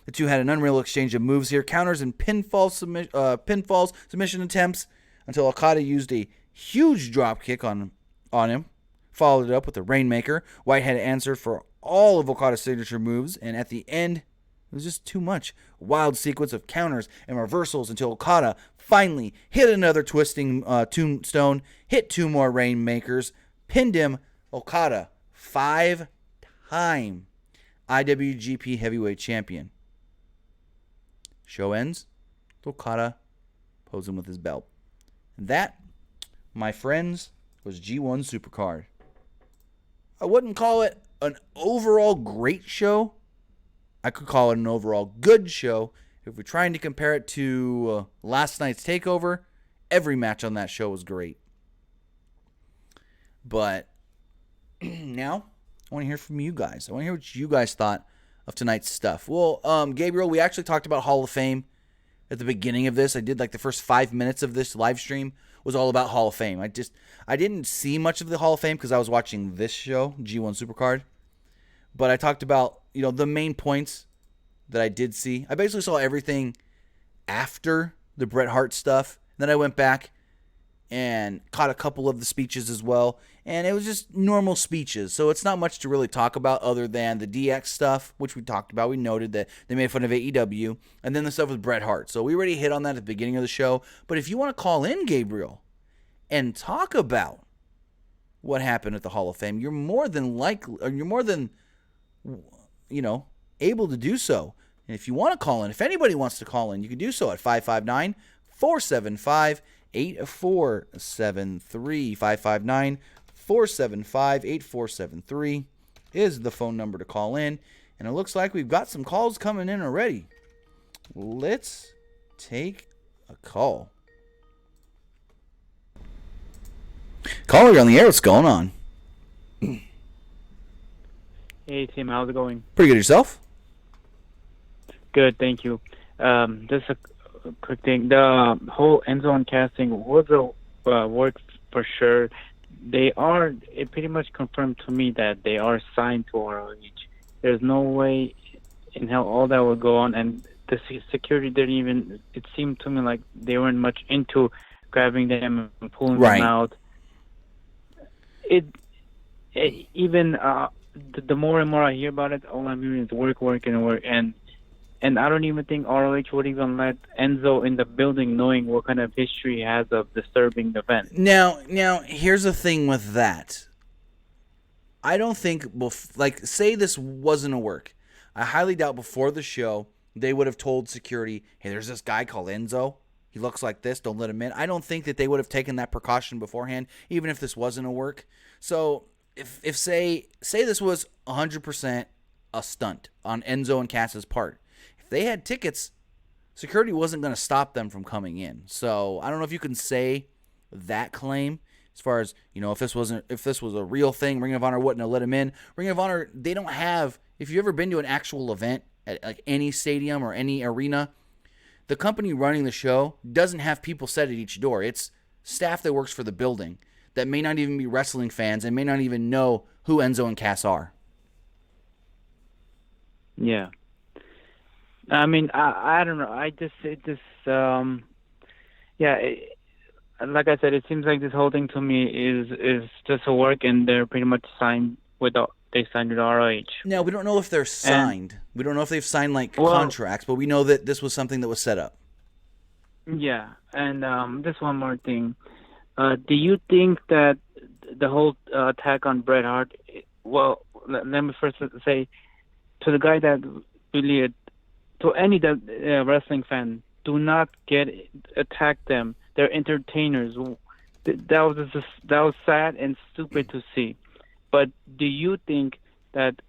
The two had an unreal exchange of moves here, counters and pinfalls, submission attempts, until Okada used a huge drop kick on him, followed it up with a Rainmaker. White had answered for all of Okada's signature moves, and at the end, it was just too much. A wild sequence of counters and reversals until Okada finally hit another twisting tombstone, hit 2 more Rainmakers, pinned him. Okada, 5-time IWGP Heavyweight Champion. Show ends. Okada posing with his belt. And that, my friends, was G1 Supercard. I wouldn't call it an overall great show. I could call it an overall good show. If we're trying to compare it to last night's TakeOver, every match on that show was great. But now, I want to hear from you guys. I want to hear what you guys thought of tonight's stuff. Well, Gabriel, we actually talked about Hall of Fame at the beginning of this. I did like the first 5 minutes of this live stream was all about Hall of Fame. I didn't see much of the Hall of Fame because I was watching this show, G1 Supercard. But I talked about, the main points that I did see. I basically saw everything after the Bret Hart stuff. Then I went back and caught a couple of the speeches as well. And it was just normal speeches. So it's not much to really talk about other than the DX stuff, which we talked about. We noted that they made fun of AEW. And then the stuff with Bret Hart. So we already hit on that at the beginning of the show. But if you want to call in, Gabriel, and talk about what happened at the Hall of Fame, you're more than able to do so. And if you want to call in, if anybody wants to call in, you can do so at 559-475-8473. 559-475-8473 is the phone number to call in. And it looks like we've got some calls coming in already. Let's take a call. Caller, you're on the air. What's going on? Hey, Tim. How's it going? Pretty good. Yourself? Good, thank you. Just a quick thing. The whole end zone casting was a work for sure. It pretty much confirmed to me that they are signed to ROH. There's no way in hell all that would go on, and the security didn't even, it seemed to me like they weren't much into grabbing them and pulling them out. The more and more I hear about it, all I'm hearing is work, and I don't even think ROH would even let Enzo in the building knowing what kind of history he has of disturbing the event. Now, here's the thing with that. I don't think, say this wasn't a work. I highly doubt before the show they would have told security, hey, there's this guy called Enzo. He looks like this. Don't let him in. I don't think that they would have taken that precaution beforehand, even if this wasn't a work. So if say this was 100% a stunt on Enzo and Cass's part, if they had tickets, security wasn't going to stop them from coming in. So I don't know if you can say that claim as far as, if this was a real thing, Ring of Honor wouldn't have let him in. Ring of Honor, they don't have, if you've ever been to an actual event at like any stadium or any arena, the company running the show doesn't have people set at each door. It's staff that works for the building that may not even be wrestling fans and may not even know who Enzo and Cass are. Yeah. I mean, I don't know. Like I said, it seems like this whole thing to me is just a work, and they're pretty much signed with ROH. Now, we don't know if they're signed. We don't know if they've signed contracts, but we know that this was something that was set up. Yeah, and just one more thing. Do you think that the whole attack on Bret Hart? Well, let me first say to the guy that really, to any wrestling fan, do not attack them. They're entertainers. That was sad and stupid to see. But do you think that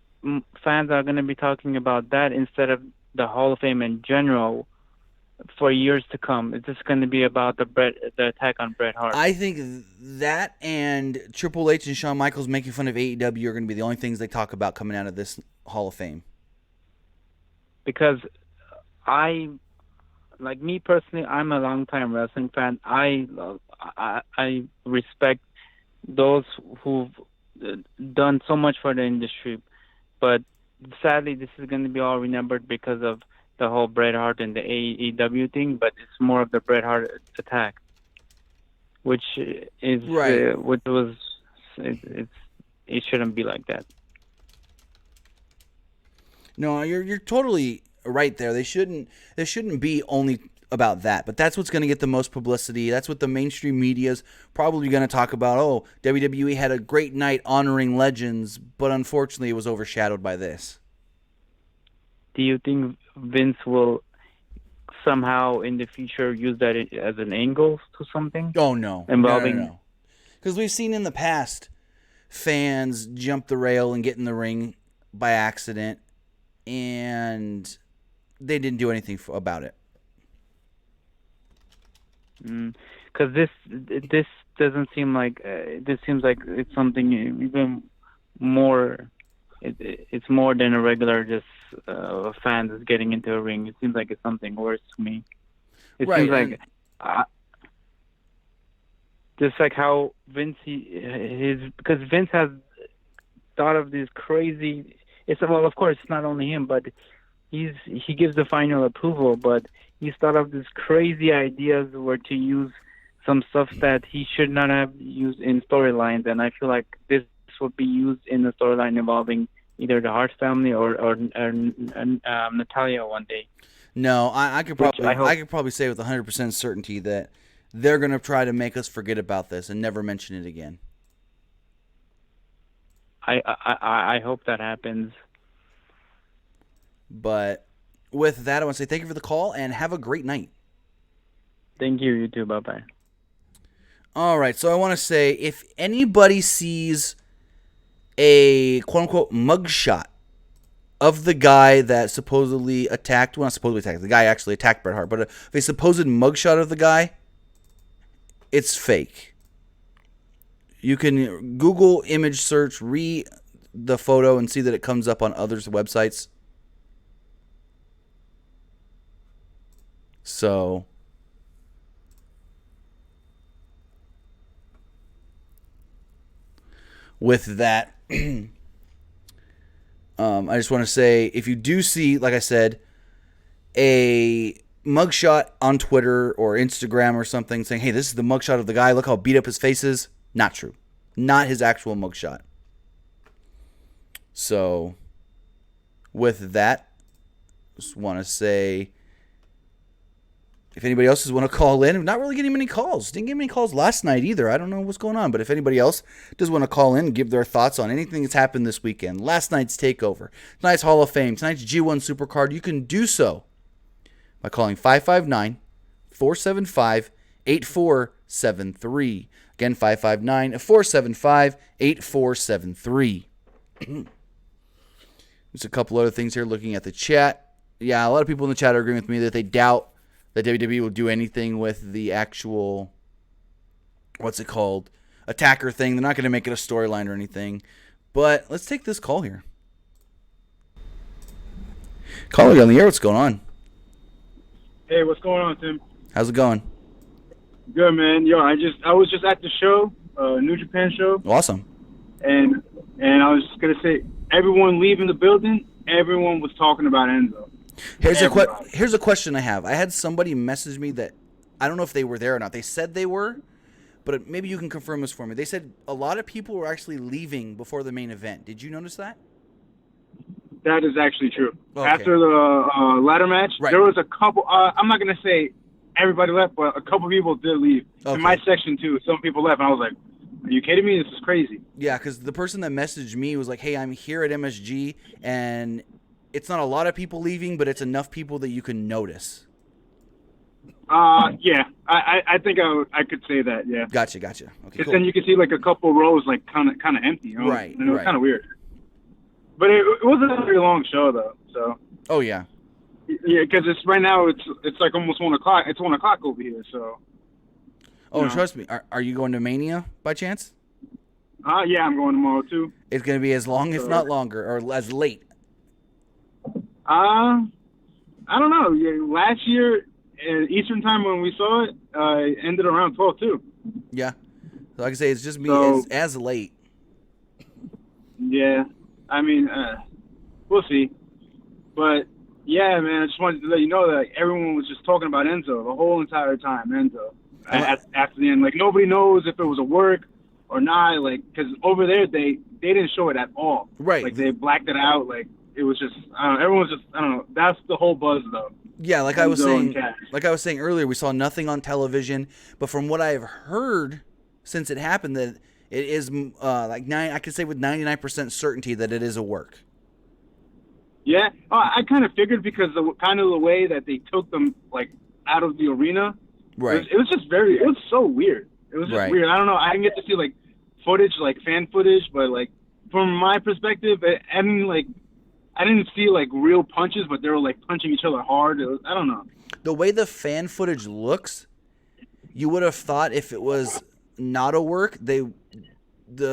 fans are going to be talking about that instead of the Hall of Fame in general for years to come? Is this going to be about the attack on Bret Hart? I think that and Triple H and Shawn Michaels making fun of AEW are going to be the only things they talk about coming out of this Hall of Fame. Because like me personally, I'm a longtime wrestling fan. I respect those who've done so much for the industry, but sadly, this is going to be all remembered because of the whole Bret Hart and the AEW thing. But it's more of the Bret Hart attack, which is right. It shouldn't be like that. No, you're totally right there. They shouldn't be only about that, but that's what's going to get the most publicity. That's what the mainstream media's probably going to talk about. Oh, WWE had a great night honoring legends, but unfortunately it was overshadowed by this. Do you think Vince will somehow in the future use that as an angle to something? Oh, no. Involving... No. Because we've seen in the past fans jump the rail and get in the ring by accident, and they didn't do anything about it. Because this doesn't seem like this seems like it's something even more. It's more than a regular just fan that's getting into a ring. It seems like it's something worse to me. It seems like just like how Vince because Vince has thought of these crazy. Of course, it's not only him, but he gives the final approval, but he's thought of these crazy ideas where to use some stuff that he should not have used in storylines, and I feel like this would be used in a storyline involving either the Hart family or Natalia one day. No, I could probably say with 100% certainty that they're going to try to make us forget about this and never mention it again. I hope that happens. But with that, I want to say thank you for the call and have a great night. Thank you. You too. Bye-bye. All right. So I want to say if anybody sees a quote-unquote mugshot of the guy that supposedly attacked, well, not supposedly attacked, the guy actually attacked Bret Hart, but if a supposed mugshot of the guy, it's fake. You can Google image search, read the photo, and see that it comes up on others' websites. So, with that, I just want to say, if you do see, like I said, a mugshot on Twitter or Instagram or something saying, hey, this is the mugshot of the guy, look how beat up his face is, not true. Not his actual mugshot. So, with that, just want to say, if anybody else want to call in, I'm not really getting many calls. Didn't get many calls last night either. I don't know what's going on. But if anybody else does want to call in and give their thoughts on anything that's happened this weekend, last night's TakeOver, tonight's Hall of Fame, tonight's G1 Supercard, you can do so by calling 559-475-8473. Again, 559-475-8473. There's a couple other things here looking at the chat. Yeah, a lot of people in the chat are agreeing with me that they doubt that WWE will do anything with the actual, attacker thing. They're not going to make it a storyline or anything. But let's take this call here. Caller, you on the air. What's going on? Hey, what's going on, Tim? How's it going? Good, man. Yo, I was just at the show, New Japan show, Awesome. and I was just gonna say, everyone leaving the building, everyone was talking about Enzo. Here's a question I have. I had somebody message me that I don't know if they were there or not. They said they were, but maybe you can confirm this for me. They said a lot of people were actually leaving before the main event. Did you notice that? That is actually true. Okay. After the ladder match, Right. there was a couple. I'm not gonna say everybody left, but a couple people did leave. Okay. In my section too, some people left, and I was like, "Are you kidding me? This is crazy." Yeah, because the person that messaged me was like, "Hey, I'm here at MSG, and it's not a lot of people leaving, but it's enough people that you can notice." Yeah, I think I could say that. Yeah. Gotcha. Okay, Because cool. then you could see like a couple rows like kind of empty, you know? Right, And it was right. kind of weird. But it wasn't a very long show though, so Oh yeah. yeah. Because it's right now it's like almost 1:00. It's 1:00 over here, so. Oh, and No. trust me. Are you going to Mania by chance? Yeah, I'm going tomorrow too. It's going to be as long, if not longer, or as late. I don't know. Yeah, last year Eastern time when we saw it, it ended around 12 too. Yeah. So like I say, it's just me So- as late. Yeah, I mean, we'll see. But yeah, man, I just wanted to let you know that everyone was just talking about Enzo the whole entire time. Enzo. After the end, like nobody knows if it was a work or not. Like, because over there they didn't show it at all. Right. Like they blacked it out. Like it was just everyone's just I don't know. That's the whole buzz though. Yeah, like I was Enzo and saying, Cash. earlier, we saw nothing on television, but from what I've heard since it happened, that it is I could say with 99% certainty that it is a work. Yeah, I kind of figured because the way that they took them like out of the arena. Right. It was just it was so weird. It was just Right. weird. I don't know. I didn't get to see like footage, like fan footage, but like from my perspective, I didn't see like real punches, but they were like punching each other hard. I don't know. The way the fan footage looks, you would have thought if it was not a work, the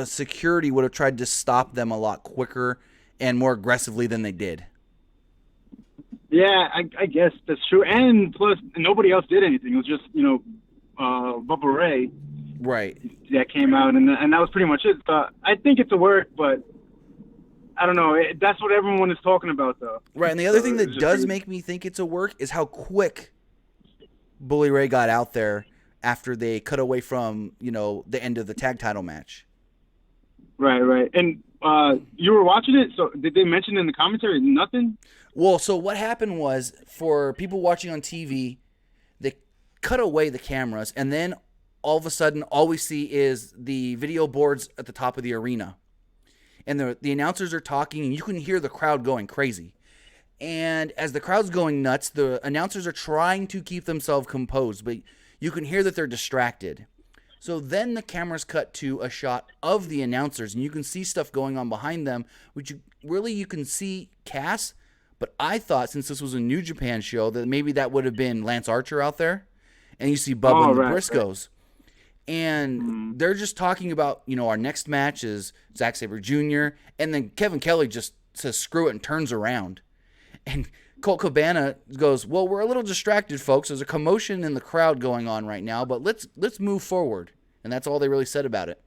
security would have tried to stop them a lot quicker and more aggressively than they did. Yeah, I guess that's true. And plus, nobody else did anything. It was just Bubba Ray Right. that came out, and that was pretty much it. I think it's a work, but I don't know. That's what everyone is talking about, though. Right, and the other thing it's that just does crazy. make me think it's a work is how quick Bully Ray got out there after they cut away from, the end of the tag title match. Right. And you were watching it, so did they mention in the commentary nothing? Well, so what happened was, for people watching on TV, they cut away the cameras, and then all of a sudden, all we see is the video boards at the top of the arena. And the announcers are talking, and you can hear the crowd going crazy. And as the crowd's going nuts, the announcers are trying to keep themselves composed, but you can hear that they're distracted. So then the cameras cut to a shot of the announcers, and you can see stuff going on behind them, which you can see Cass. But I thought, since this was a New Japan show, that maybe that would have been Lance Archer out there. And you see Bubba and the Briscoes. And they're just talking about, our next match is Zack Sabre Jr. And then Kevin Kelly just says, screw it, and turns around. And Colt Cabana goes, well, we're a little distracted, folks. There's a commotion in the crowd going on right now, but let's move forward. And that's all they really said about it.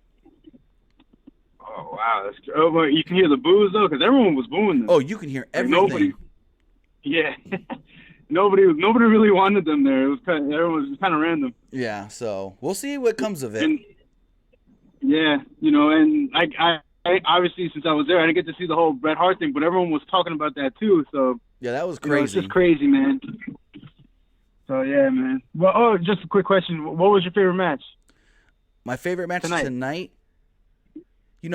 Oh, wow. That's true. Oh, but you can hear the boos, though, because everyone was booing them. Oh, you can hear Like, everything. Yeah. nobody really wanted them there. It was everyone was kind of random. Yeah, so we'll see what comes of it. And, yeah, and I obviously, since I was there, I didn't get to see the whole Bret Hart thing, but everyone was talking about that, too, so. Yeah, that was You know, crazy. it's just crazy, man. So, yeah, man. Well, just a quick question. What was your favorite match? My favorite match tonight,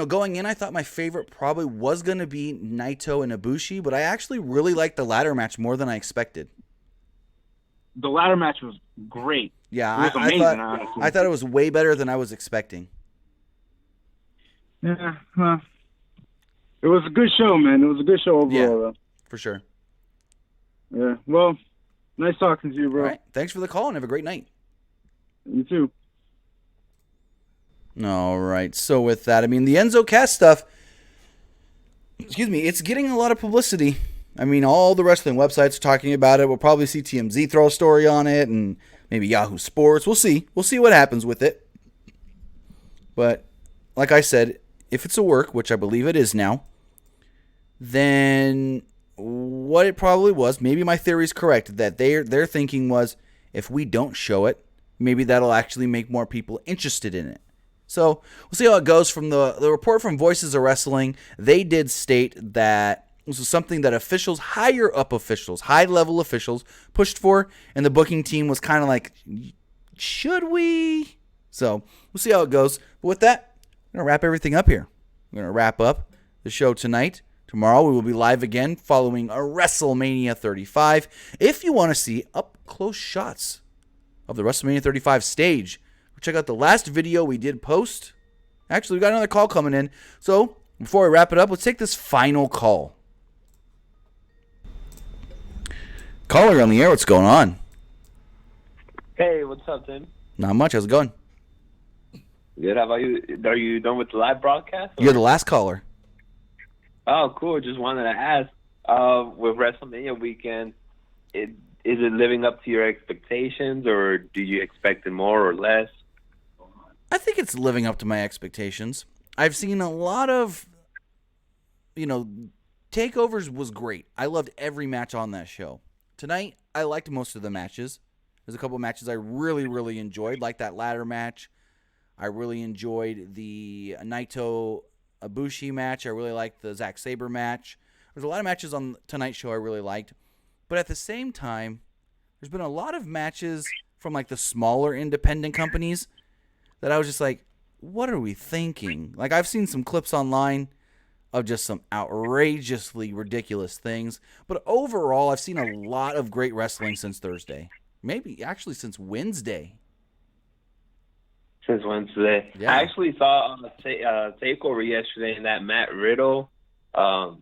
going in, I thought my favorite probably was going to be Naito and Ibushi, but I actually really liked the ladder match more than I expected. The ladder match was great. Yeah, It was amazing, honestly. I thought it was way better than I was expecting. Yeah, well, it was a good show, man. It was a good show overall, though. For sure. Yeah, well, nice talking to you, bro. All right, thanks for the call and have a great night. You too. All right, so with that, the Enzo Cass stuff, it's getting a lot of publicity. I mean, all the wrestling websites are talking about it. We'll probably see TMZ throw a story on it, and maybe Yahoo Sports. We'll see. We'll see what happens with it. But like I said, if it's a work, which I believe it is now, then what it probably was, maybe my theory is correct, that their thinking was, if we don't show it, maybe that'll actually make more people interested in it. So we'll see how it goes. From the report from Voices of Wrestling, they did state that this was something that officials, higher up officials, high-level officials, pushed for, and the booking team was kind of like, should we? So we'll see how it goes. But with that, I'm going to wrap everything up here. We're going to wrap up the show tonight. Tomorrow we will be live again following a WrestleMania 35. If you want to see up-close shots of the WrestleMania 35 stage, check out the last video we did post. Actually, we got another call coming in. So before we wrap it up, let's take this final call. Caller on the air, what's going on? Hey, what's up, Tim? Not much. How's it going? Good. How about you? Are you done with the live broadcast? You're the last caller. Oh, cool. Just wanted to ask, with WrestleMania weekend, is it living up to your expectations, or do you expect it more or less? I think it's living up to my expectations. I've seen a lot of, takeovers was great. I loved every match on that show. Tonight, I liked most of the matches. There's a couple of matches I really, really enjoyed, like that ladder match. I really enjoyed the Naito Ibushi match. I really liked the Zack Sabre match. There's a lot of matches on tonight's show I really liked. But at the same time, there's been a lot of matches from like the smaller independent companies that I was just like, what are we thinking? Like, I've seen some clips online of just some outrageously ridiculous things. But overall, I've seen a lot of great wrestling since Thursday. Maybe actually since Wednesday. Since Wednesday. Yeah. I actually saw on the takeover yesterday in that Matt Riddle. I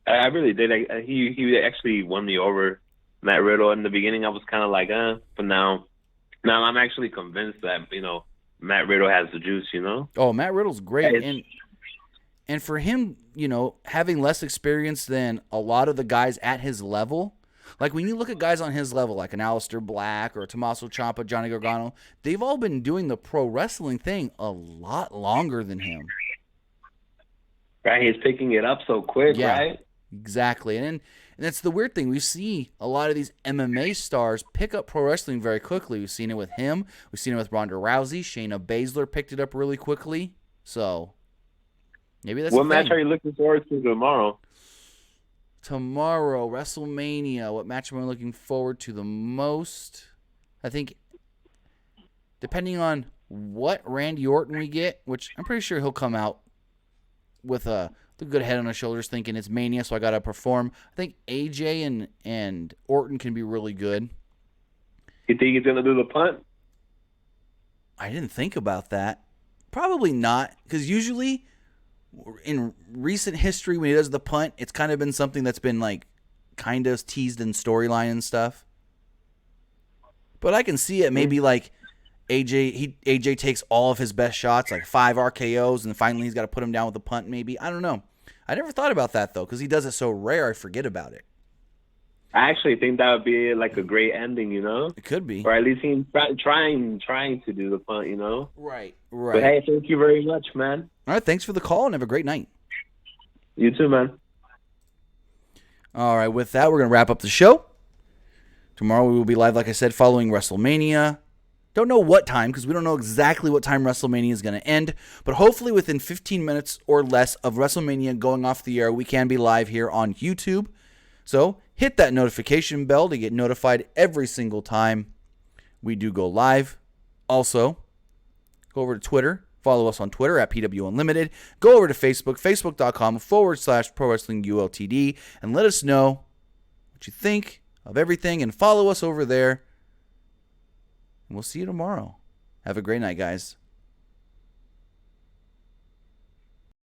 really did. He actually won me over, Matt Riddle. In the beginning, I was kind of like, but now I'm actually convinced that, Matt Riddle has the juice, Oh, Matt Riddle's great. And for him, having less experience than a lot of the guys at his level, like when you look at guys on his level, like an Aleister Black or a Tommaso Ciampa, Johnny Gargano, they've all been doing the pro wrestling thing a lot longer than him. Right, he's picking it up so quick, Yeah, right? Exactly. And that's the weird thing. We see a lot of these MMA stars pick up pro wrestling very quickly. We've seen it with him. We've seen it with Ronda Rousey. Shayna Baszler picked it up really quickly. So maybe that's what match are you looking forward to tomorrow? Tomorrow, WrestleMania. What match am I looking forward to the most? I think, depending on what Randy Orton we get, which I'm pretty sure he'll come out with a good head on his shoulders thinking it's Mania, so I got to perform. I think AJ and Orton can be really good. You think he's going to do the punt? I didn't think about that. Probably not, because usually in recent history, when he does the punt, it's kind of been something that's been like kind of teased in storyline and stuff. But I can see it maybe like AJ takes all of his best shots, like 5 RKOs, and finally he's got to put him down with a punt maybe. I don't know. I never thought about that, though, because he does it so rare, I forget about it. I actually think that would be like a great ending, It could be. Or at least him trying to do the punt, Right. But hey, thank you very much, man. All right, thanks for the call, and have a great night. You too, man. All right, with that, we're going to wrap up the show. Tomorrow we will be live, like I said, following WrestleMania. Don't know what time, because we don't know exactly what time WrestleMania is going to end, but hopefully within 15 minutes or less of WrestleMania going off the air, we can be live here on YouTube. So hit that notification bell to get notified every single time we do go live. Also, go over to Twitter. Follow us on Twitter at PW Unlimited. Go over to Facebook, facebook.com/Pro Wrestling ULTD, and let us know what you think of everything, and follow us over there. And we'll see you tomorrow. Have a great night, guys.